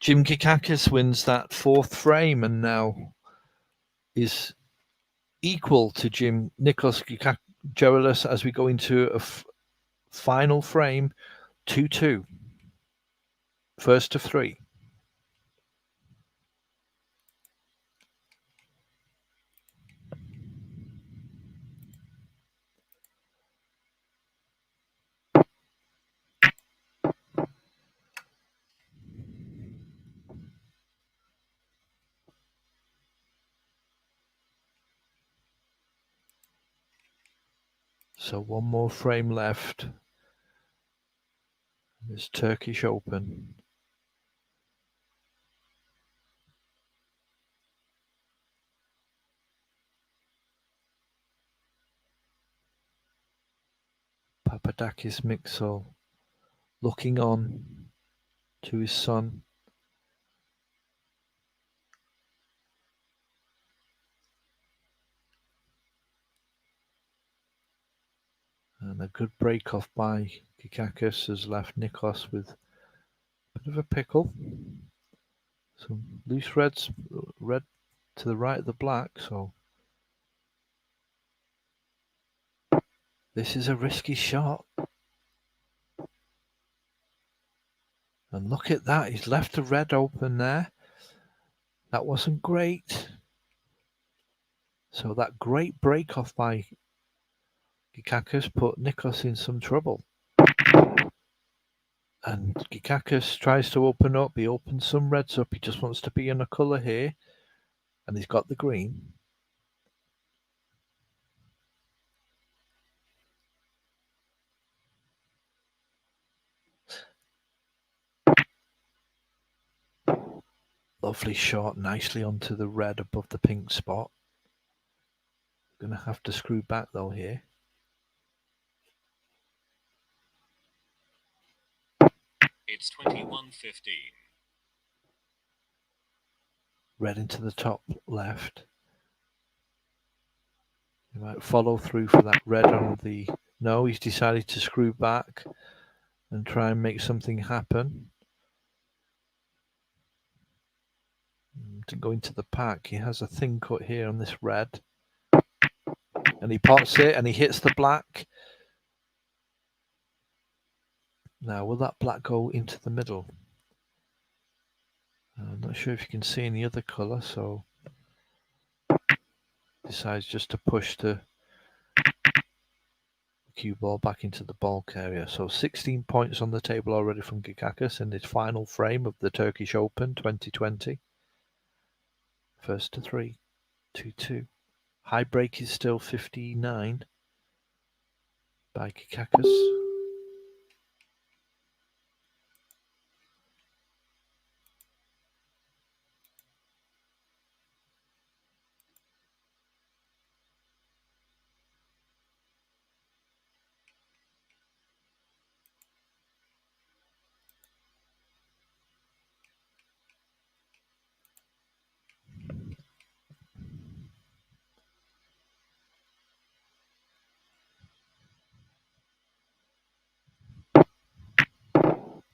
Jim Kikakis wins that fourth frame and now is equal to Nikos Gerolis as we go into a final frame, 2-2. First to three. So one more frame left. This Turkish Open. Papadakis Mixel looking on to his son. And a good break off by Kikakis has left Nikos with a bit of a pickle. Some loose reds, red to the right of the black, so this is a risky shot. And look at that, he's left the red open there. That wasn't great. So that great break off by Kikakis put Nikos in some trouble. And Kikakis tries to open up. He opens some reds up. He just wants to be in a colour here. And he's got the green. Lovely shot, nicely onto the red above the pink spot. Gonna have to screw back though here. It's 21-15. Red into the top left. He might follow through for that red on the... No, he's decided to screw back and try and make something happen. To go into the pack, he has a thin cut here on this red. And he pots it and he hits the black. Now, will that black go into the middle? I'm not sure if you can see any other colour, so decides just to push the cue ball back into the bulk area. So 16 points on the table already from Kikakis in his final frame of the Turkish Open 2020. First to three, 2-2. High break is still 59 by Kikakis.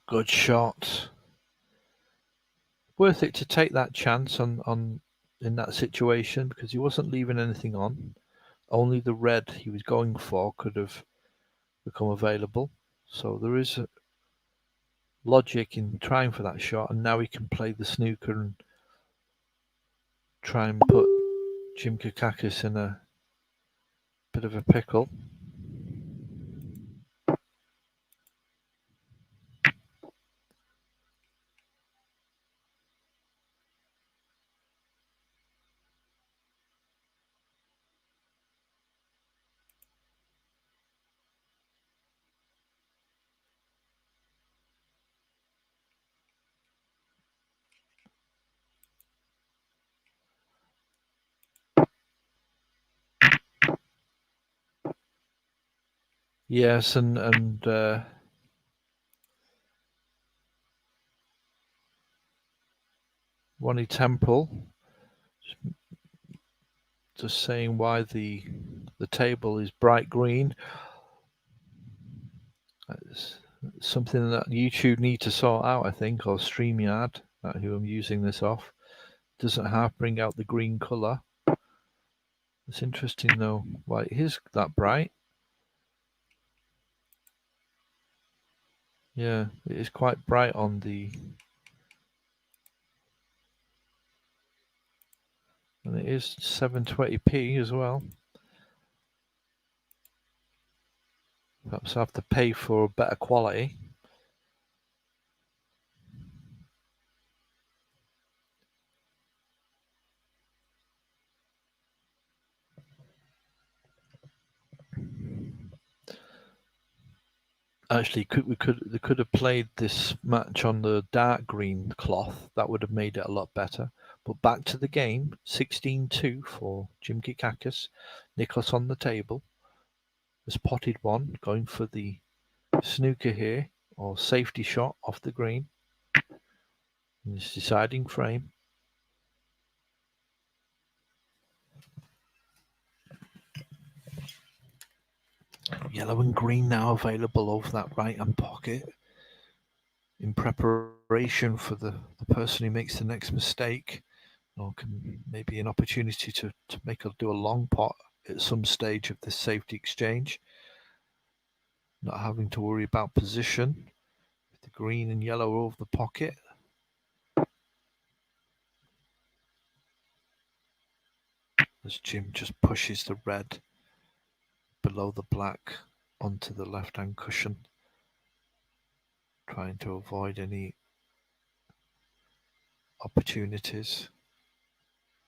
Good shot. Worth it to take that chance on in that situation because he wasn't leaving anything on. Only the red he was going for could have become available. So there is a logic in trying for that shot, and now he can play the snooker and try and put Jim Kikakis in a bit of a pickle. Yes, and Ronnie Temple just saying why the table is bright green. It's something that YouTube need to sort out, I think, or StreamYard, who I'm using this off, doesn't half bring out the green colour. It's interesting though why it is that bright. Yeah, it is quite bright on the, and it is 720p as well. Perhaps I have to pay for better quality. Actually, they could have played this match on the dark green cloth. That would have made it a lot better. But back to the game, 16-2 for Jim Kikakis. Nikos on the table. Has potted one, going for the snooker here, or safety shot off the green. In this deciding frame. Yellow and green now available over that right-hand pocket in preparation for the person who makes the next mistake, or can maybe an opportunity to make do a long pot at some stage of this safety exchange, not having to worry about position with the green and yellow over the pocket. As Jim just pushes the red below the black onto the left-hand cushion, trying to avoid any opportunities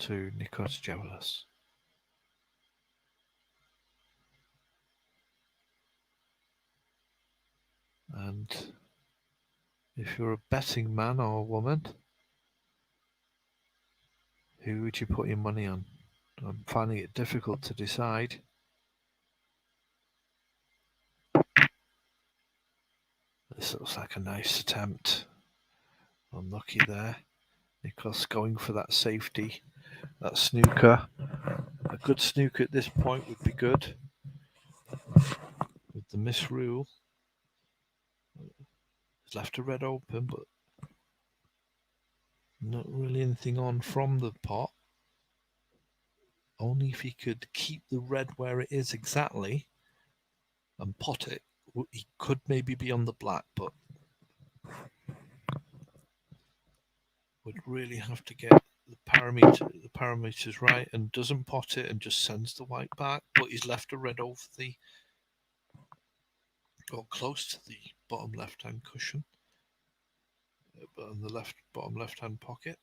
to Nikos Gevelis. And if you're a betting man or woman, who would you put your money on? I'm finding it difficult to decide. This looks like a nice attempt. Unlucky there. Nikos going for that safety, that snooker. A good snooker at this point would be good. With the misrule. He's left a red open, but not really anything on from the pot. Only if he could keep the red where it is exactly and pot it, he could maybe be on the black, but would really have to get the parameters right, and doesn't pot it and just sends the white back, but he's left a red over the, or close to the bottom left-hand cushion, on the bottom left-hand pocket.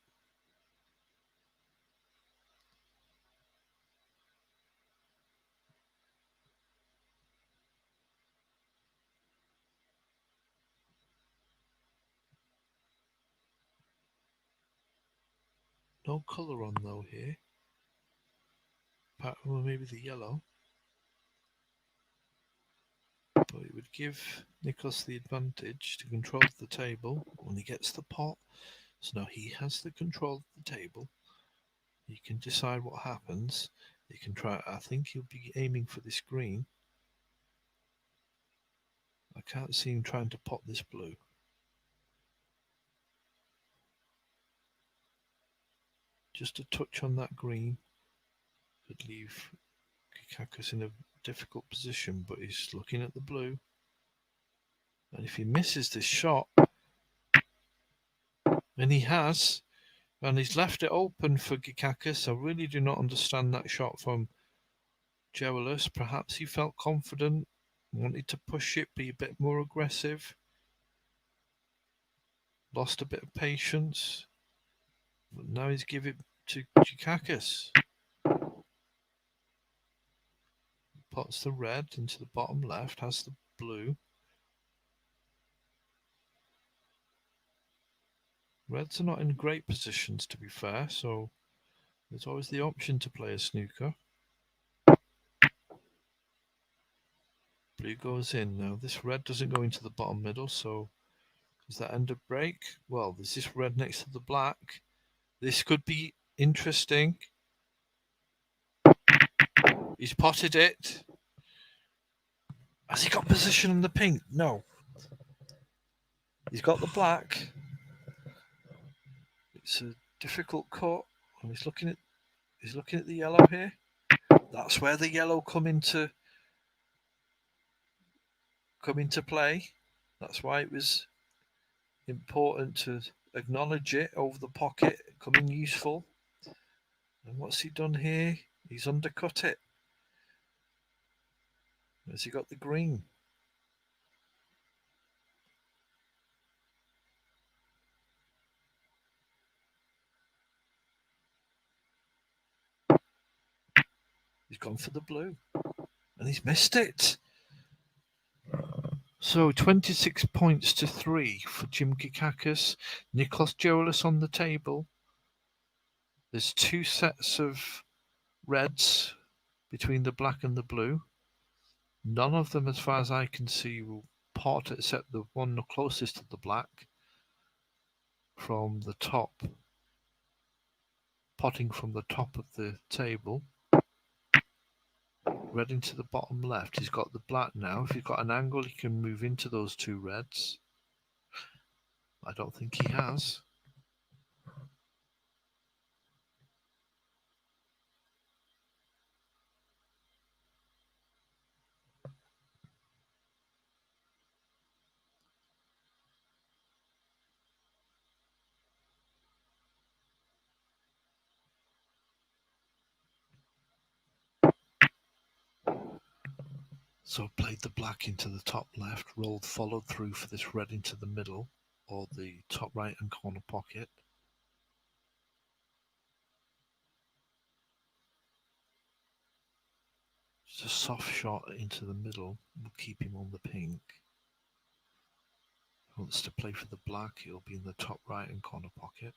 No colour on though here. Well, maybe the yellow. But it would give Nikos the advantage to control the table when he gets the pot. So now he has the control of the table. He can decide what happens. He can try. I think he'll be aiming for this green. I can't see him trying to pot this blue. Just a touch on that green could leave Kikakis in a difficult position, but he's looking at the blue. And if he misses this shot, and he has, and he's left it open for Kikakis, I really do not understand that shot from Gevelis. Perhaps he felt confident, wanted to push it, be a bit more aggressive, lost a bit of patience, but now he's giving it to Kikakis. Pots the red into the bottom left, has the blue. Reds are not in great positions, to be fair, so there's always the option to play a snooker. Blue goes in. Now this red doesn't go into the bottom middle, so does that end of break? Well, there's this red next to the black. This could be interesting. He's potted it. Has he got position on the pink? No. He's got the black. It's a difficult cut, and he's looking at the yellow here. That's where the yellow come into play. That's why it was important to acknowledge it over the pocket, coming useful. And what's he done here? He's undercut it. Has he got the green? He's gone for the blue. And he's missed it. So 26 points to 3 for Jim Kikakis. Nikos Jolis on the table. There's two sets of reds between the black and the blue. None of them, as far as I can see, will pot except the one closest to the black from the top, potting from the top of the table. Red into the bottom left. He's got the black now. If he's got an angle, he can move into those two reds. I don't think he has. So played the black into the top left, rolled, followed through for this red into the middle, or the top right hand corner pocket. Just a soft shot into the middle will keep him on the pink. If he wants to play for the black, he'll be in the top right hand corner pocket.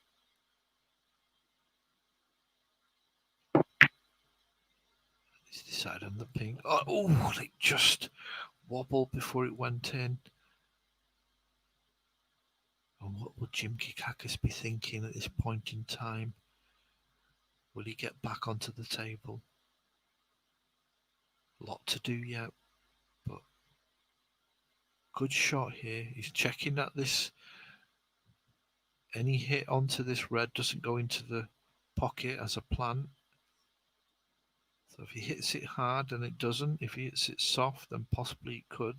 He's decided on the pink. Oh, it just wobbled before it went in. And what will Jim Kikakis be thinking at this point in time? Will he get back onto the table? A lot to do yet, but good shot here. He's checking that any hit onto this red doesn't go into the pocket as a plant. So if he hits it hard, then it doesn't. If he hits it soft, then possibly it could.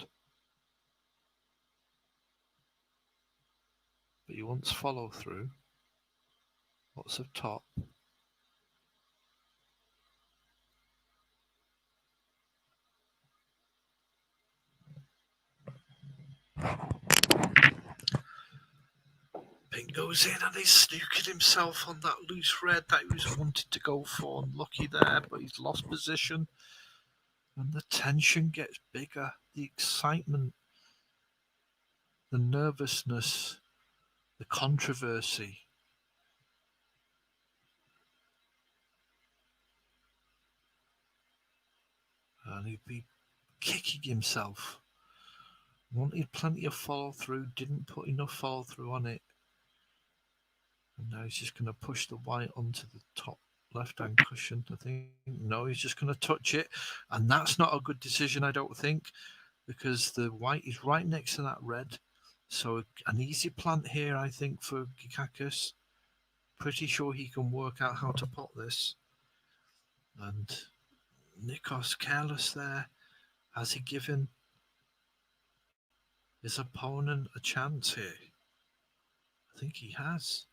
But he wants follow through. Lots of top. Pink goes in and he's snookered himself on that loose red that he was wanted to go for. Unlucky there, but he's lost position. And the tension gets bigger. The excitement, the nervousness, the controversy. And he'd be kicking himself. Wanted plenty of follow through, didn't put enough follow through on it. And now he's just going to push the white onto the top left-hand cushion, I think. No, he's just going to touch it. And that's not a good decision, I don't think, because the white is right next to that red. So an easy plant here, I think, for Kikakis. Pretty sure he can work out how to pot this. And Nikos careless there. Has he given his opponent a chance here? I think he has.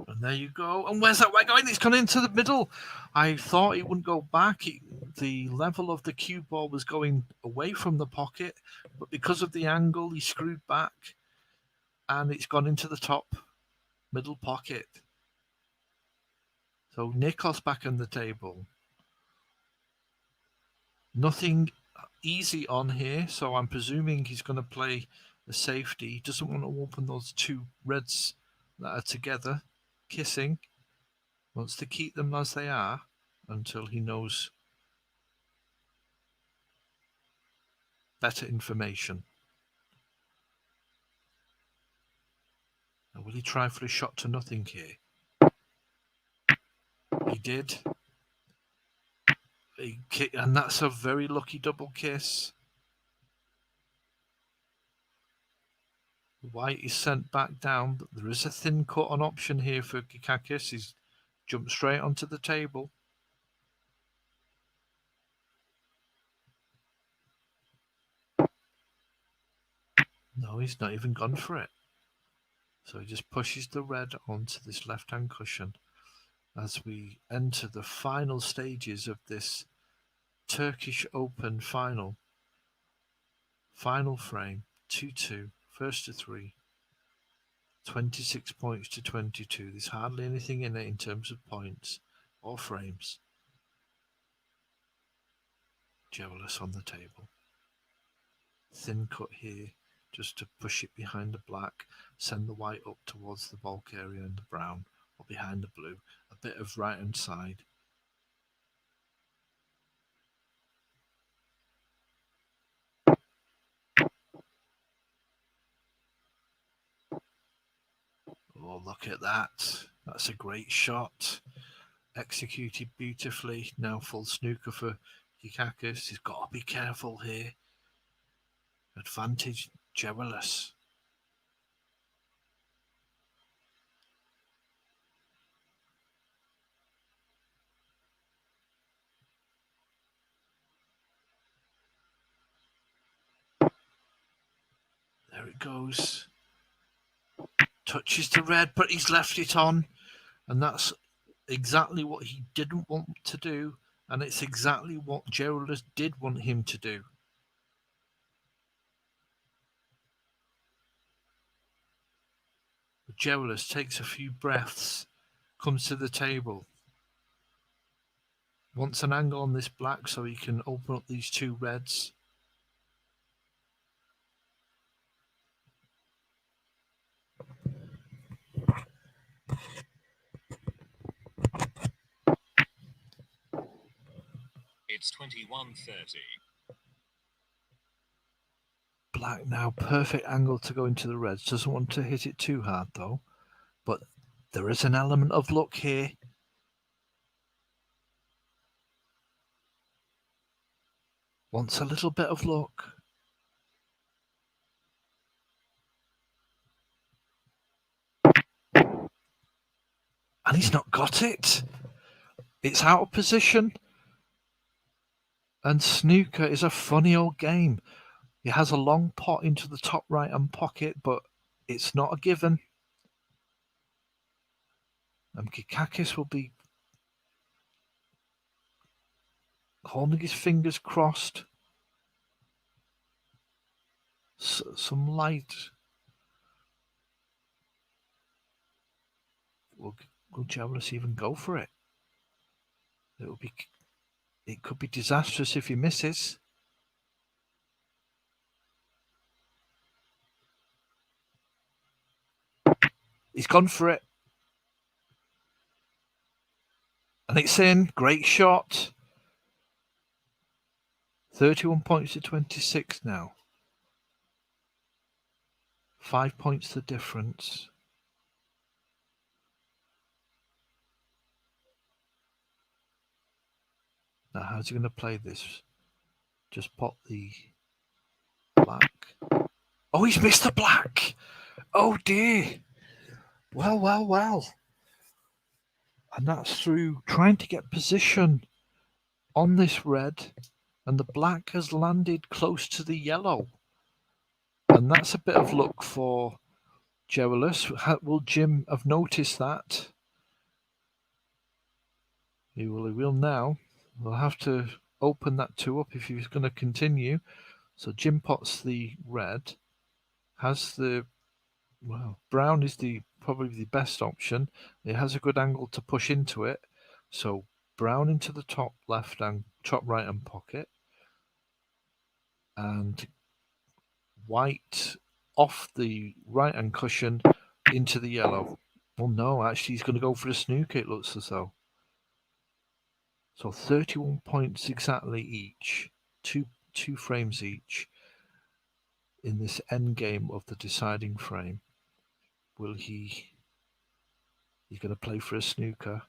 And there you go. And where's that white going? It's gone into the middle. I thought it wouldn't go back. The level of the cue ball was going away from the pocket, but because of the angle, he screwed back, and it's gone into the top middle pocket. So Nikos back on the table. Nothing easy on here, so I'm presuming he's going to play the safety. He doesn't want to open those two reds that are together. kissing, wants to keep them as they are until he knows better information. Now, will he try for a shot to nothing here? He did. And that's a very lucky double kiss. White is sent back down, but there is a thin cut on option here for Gikakis. He's jumped straight onto the table. No, he's not even gone for it. So he just pushes the red onto this left-hand cushion as we enter the final stages of this Turkish Open final. Final frame, 2-2, first to 3. 26 points to 22. There's hardly anything in it in terms of points or frames. Jewelers on the table. Thin cut here just to push it behind the black, send the white up towards the bulk area and the brown, or behind the blue. A bit of right hand side. Oh, look at that. That's a great shot. Executed beautifully. Now full snooker for Gikakis. He's got to be careful here. Advantage Jewelers. There it goes. Touches the red, but he's left it on. And that's exactly what he didn't want to do. And it's exactly what Jewelers did want him to do. But Jewelers takes a few breaths, comes to the table. Wants an angle on this black so he can open up these two reds. It's 21:30. Black now, perfect angle to go into the reds. Doesn't want to hit it too hard though. But there is an element of luck here. Wants a little bit of luck. And he's not got it. It's out of position. And snooker is a funny old game. He has a long pot into the top right-hand pocket, but it's not a given. And Gikakis will be holding his fingers crossed. Some light. Will Jewelers even go for it? It could be disastrous if he misses. He's gone for it. And it's in. Great shot. 31 points to 26 now. 5 points the difference. Now, how's he going to play this? Just pop the black. Oh, he's missed the black. Oh, dear. Well. And that's through trying to get position on this red. And the black has landed close to the yellow. And that's a bit of luck for Jewelers. Will Jim have noticed that? He will now. We'll have to open that 2 up if he's going to continue. So Jim pots the red. Has the brown is probably the best option. It has a good angle to push into it. So brown into the top left and top right hand pocket. And white off the right hand cushion into the yellow. Well, no, actually, he's going to go for the snooker, it looks as though. So 31 points exactly each, two frames each in this end game of the deciding frame. Will he? He's going to play for a snooker.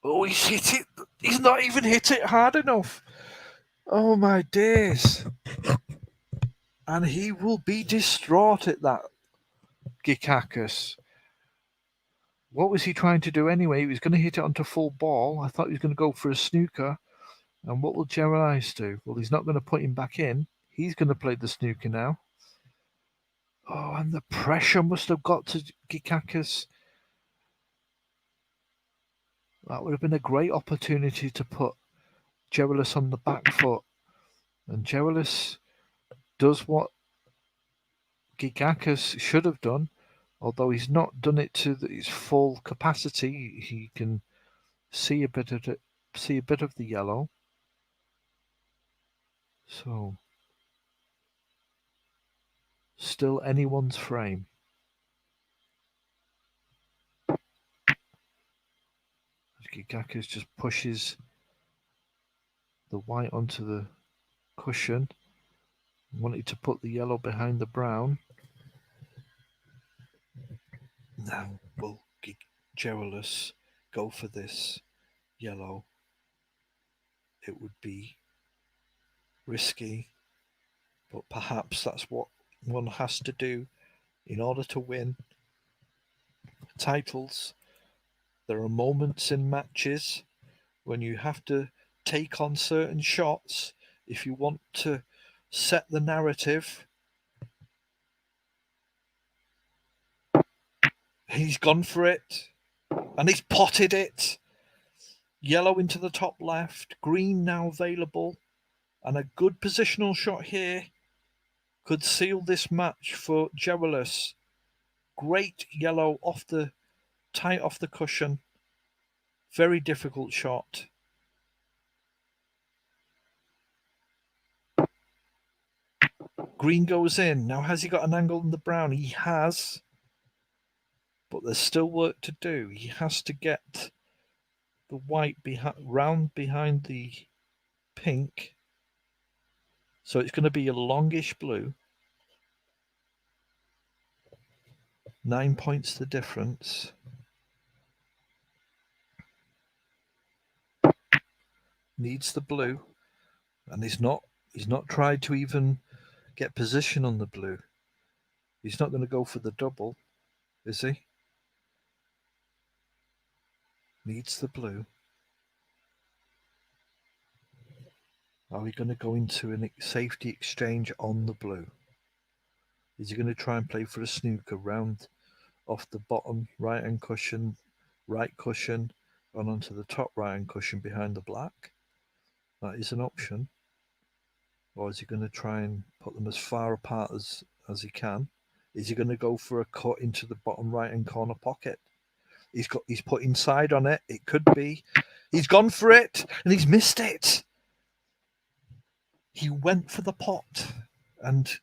Oh, he's hit it. He's not even hit it hard enough. Oh my days. And he will be distraught at that, Gikakis. What was he trying to do anyway? He was going to hit it onto full ball. I thought he was going to go for a snooker. And what will Gerald do? Well, he's not going to put him back in. He's going to play the snooker now. Oh, and the pressure must have got to Gikakis. That would have been a great opportunity to put Gerald on the back foot. And Gerald does what Gikakis should have done, although he's not done it to his full capacity. He can see a bit of the yellow. So still anyone's frame. Gikakis just pushes the white onto the cushion. Wanted to put the yellow behind the brown. Now will Gerald go for this yellow? It would be risky, but perhaps that's what one has to do in order to win titles. There are moments in matches when you have to take on certain shots if you want to set the narrative. He's gone for it, and he's potted it. Yellow into the top left, green now available, and a good positional shot here could seal this match for Gerald. Great yellow tight off the cushion. Very difficult shot. Green goes in. Now, has he got an angle on the brown? He has. But there's still work to do. He has to get the white round behind the pink. So it's going to be a longish blue. 9 points the difference. Needs the blue. And he's not tried to even get position on the blue. He's not going to go for the double, is he? Needs the blue. Are we going to go into a safety exchange on the blue? Is he going to try and play for a snooker round off the bottom right-hand cushion, right cushion, and onto the top right-hand cushion behind the black? That is an option. Or is he going to try and put them as far apart as he can? Is he going to go for a cut into the bottom right-hand corner pocket? He's put inside on it. It could be. He's gone for it, and he's missed it. He went for the pot, and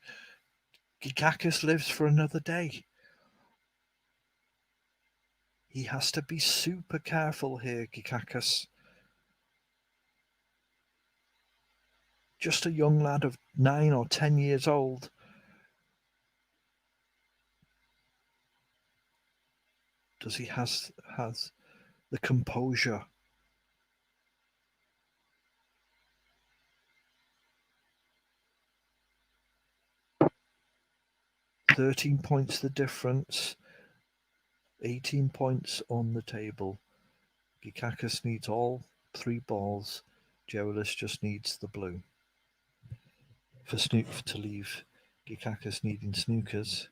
Gikakis lives for another day. He has to be super careful here, Gikakis. Just a young lad of 9 or 10 years old. Does he has the composure? "13 points the difference. 18 points on the table. Gikakis needs all 3 balls. Gerald just needs the blue. For Snook to leave Gikakis needing snookers.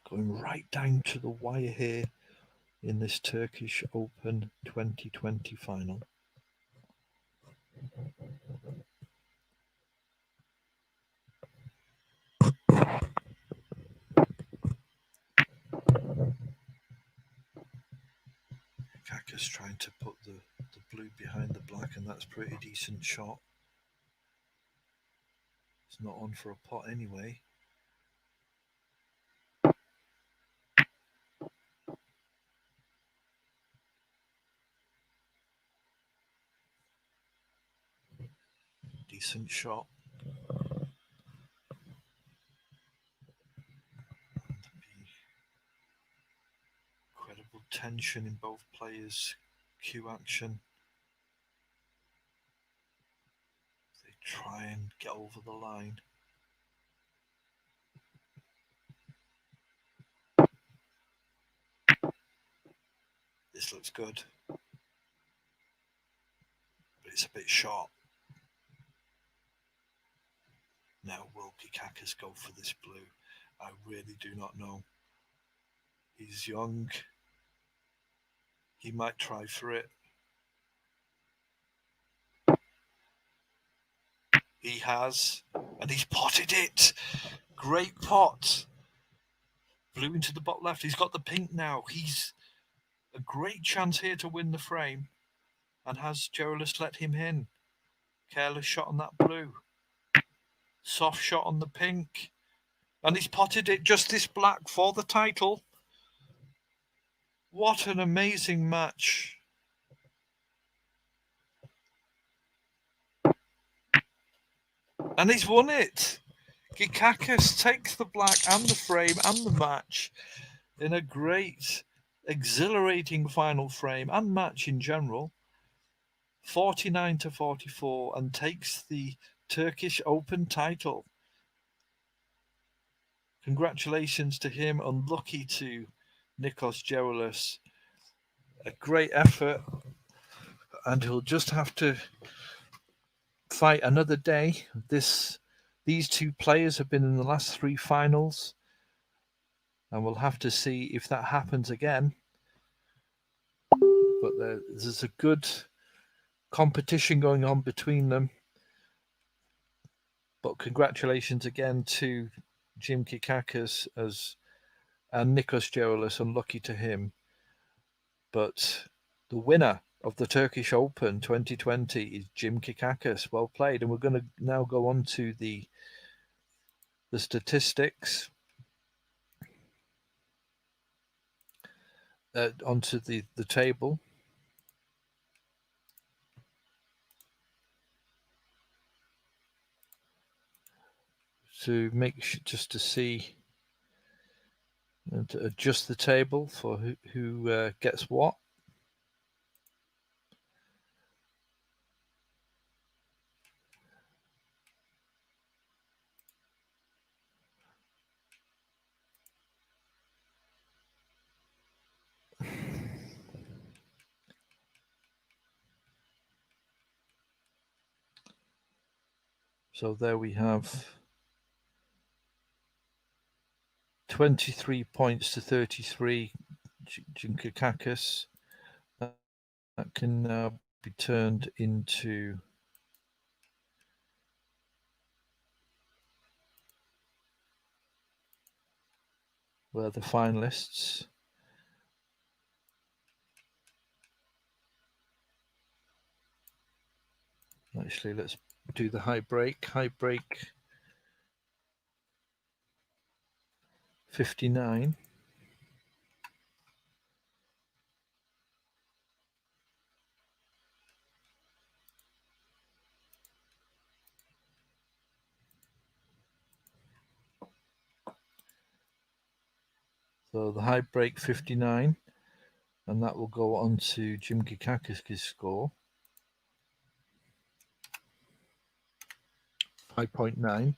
Going right down to the wire here in this Turkish Open 2020 final. Gikakis trying to put the the blue behind the black, and that's a pretty decent shot. It's not on for a pot anyway. Decent shot. Incredible tension in both players' cue action. They try and get over the line. This looks good, but it's a bit short. Now, will Kikakis go for this blue? I really do not know. He's young. He might try for it. He has, and he's potted it. Great pot. Blue into the bottom left. He's got the pink now. He's a great chance here to win the frame. And has Geraldus let him in? Careless shot on that blue. Soft shot on the pink. And he's potted it Justice Black for the title. What an amazing match. And he's won it. Kikakis takes the black and the frame and the match in a great, exhilarating final frame and match in general. 49-44, and takes the Turkish Open title. Congratulations to him. Unlucky to Nikos Geraldus. A great effort, and he'll just have to fight another day. These two players have been in the last three finals, and we'll have to see if that happens again. But there's a good competition going on between them. But congratulations again to Jim Kikakis and Nikos Geraldus. Unlucky to him. But the winner of the Turkish Open 2020 is Jim Kikakis. Well played. And we're going to now go on to the statistics. Onto the table. To make just to see and to adjust the table for who gets what. So there we have 23 points to 33, Jim Kikakis. That can now be turned into where the finalists. Actually, let's do the high break. High break 59. So the high break 59, and that will go on to Jim Kikakis' score. 5.9.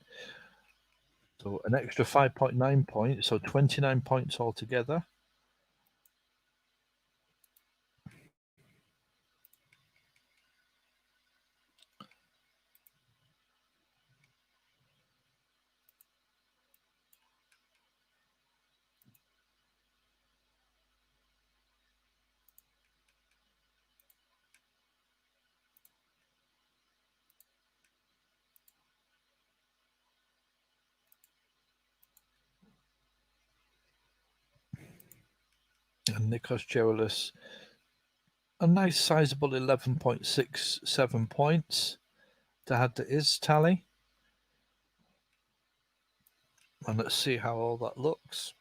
So an extra 5.9 points, so 29 points altogether. And Nikos Geraldus a nice sizable 11.67 points to add to his tally. And let's see how all that looks.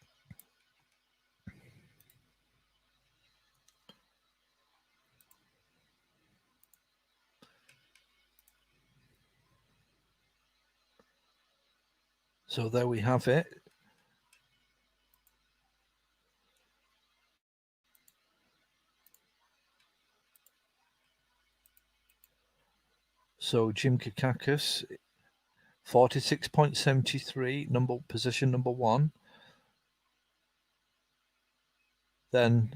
So there we have it. So Jim Kakakis, 46.73, position number 1. Then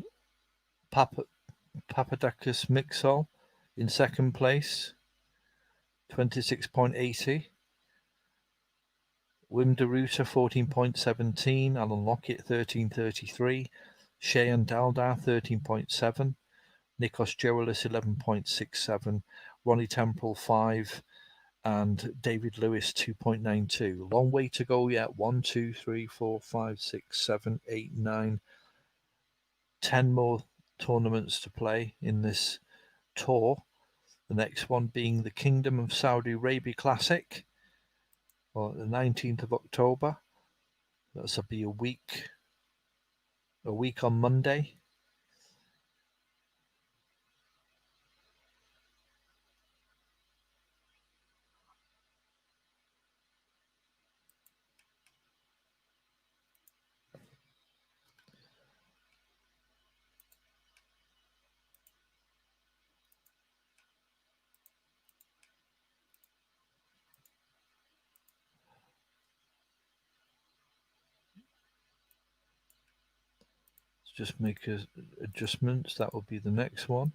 Papadakis Mixol in second place, 26.80. Wim Deruta, 14.17. Alan Lockett, 13.33. Cheyenne Daldar, 13.7. Nikos Gerolis, 11.67. Ronnie Temple, 5. And David Lewis, 2.92. Long way to go yet. 1, 2, 3, 4, 5, 6, 7, 8, 9, 10 more tournaments to play in this tour. The next one being the Kingdom of Saudi Arabia Classic, on the 19th of October. That'll be a week on Monday. Let's just make adjustments. That will be the next one.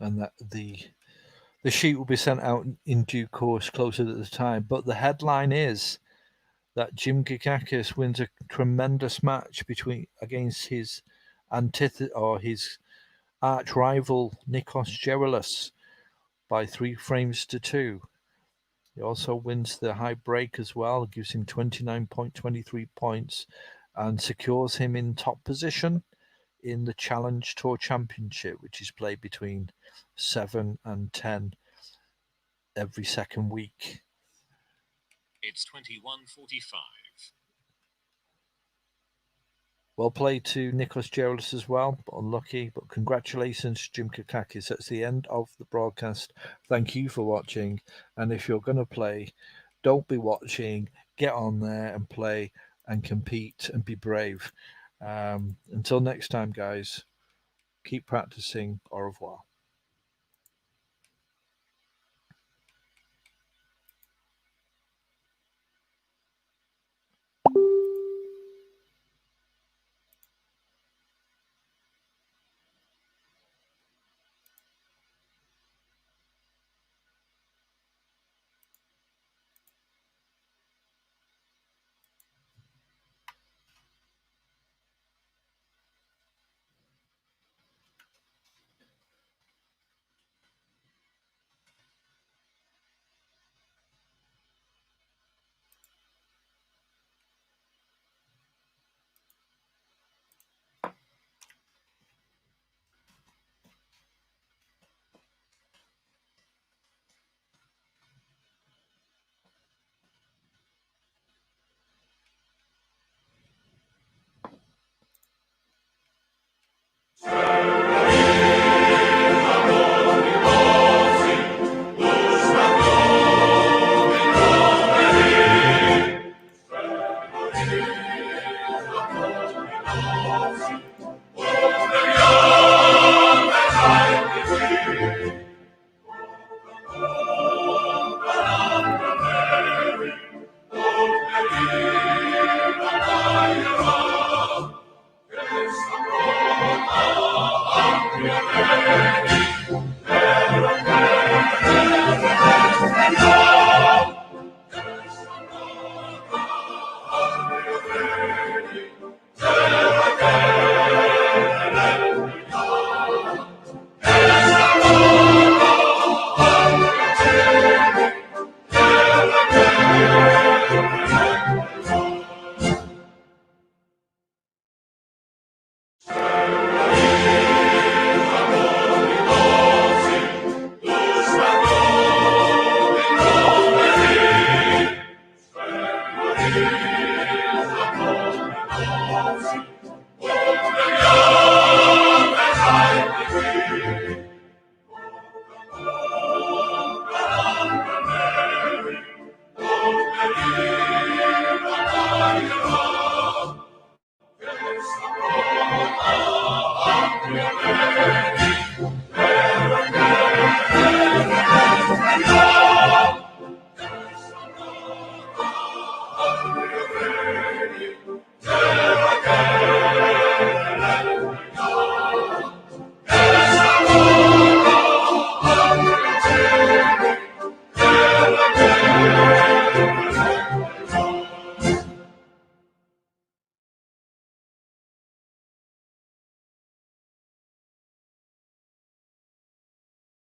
And that the sheet will be sent out in due course closer to the time. But the headline is that Jim Kakakis wins a tremendous match against his his arch rival Nikos Gerolis by 3 frames to 2. He also wins the high break as well, gives him 29.23 points and secures him in top position in the Challenge Tour Championship, which is played between 7 and 10 every second week. It's 21:45. Well played to Nikos Gerolis as well, but unlucky. But congratulations, Jim Kakakis. That's the end of the broadcast. Thank you for watching. And if you're going to play, don't be watching. Get on there and play and compete and be brave. Until next time, guys, keep practicing. Au revoir.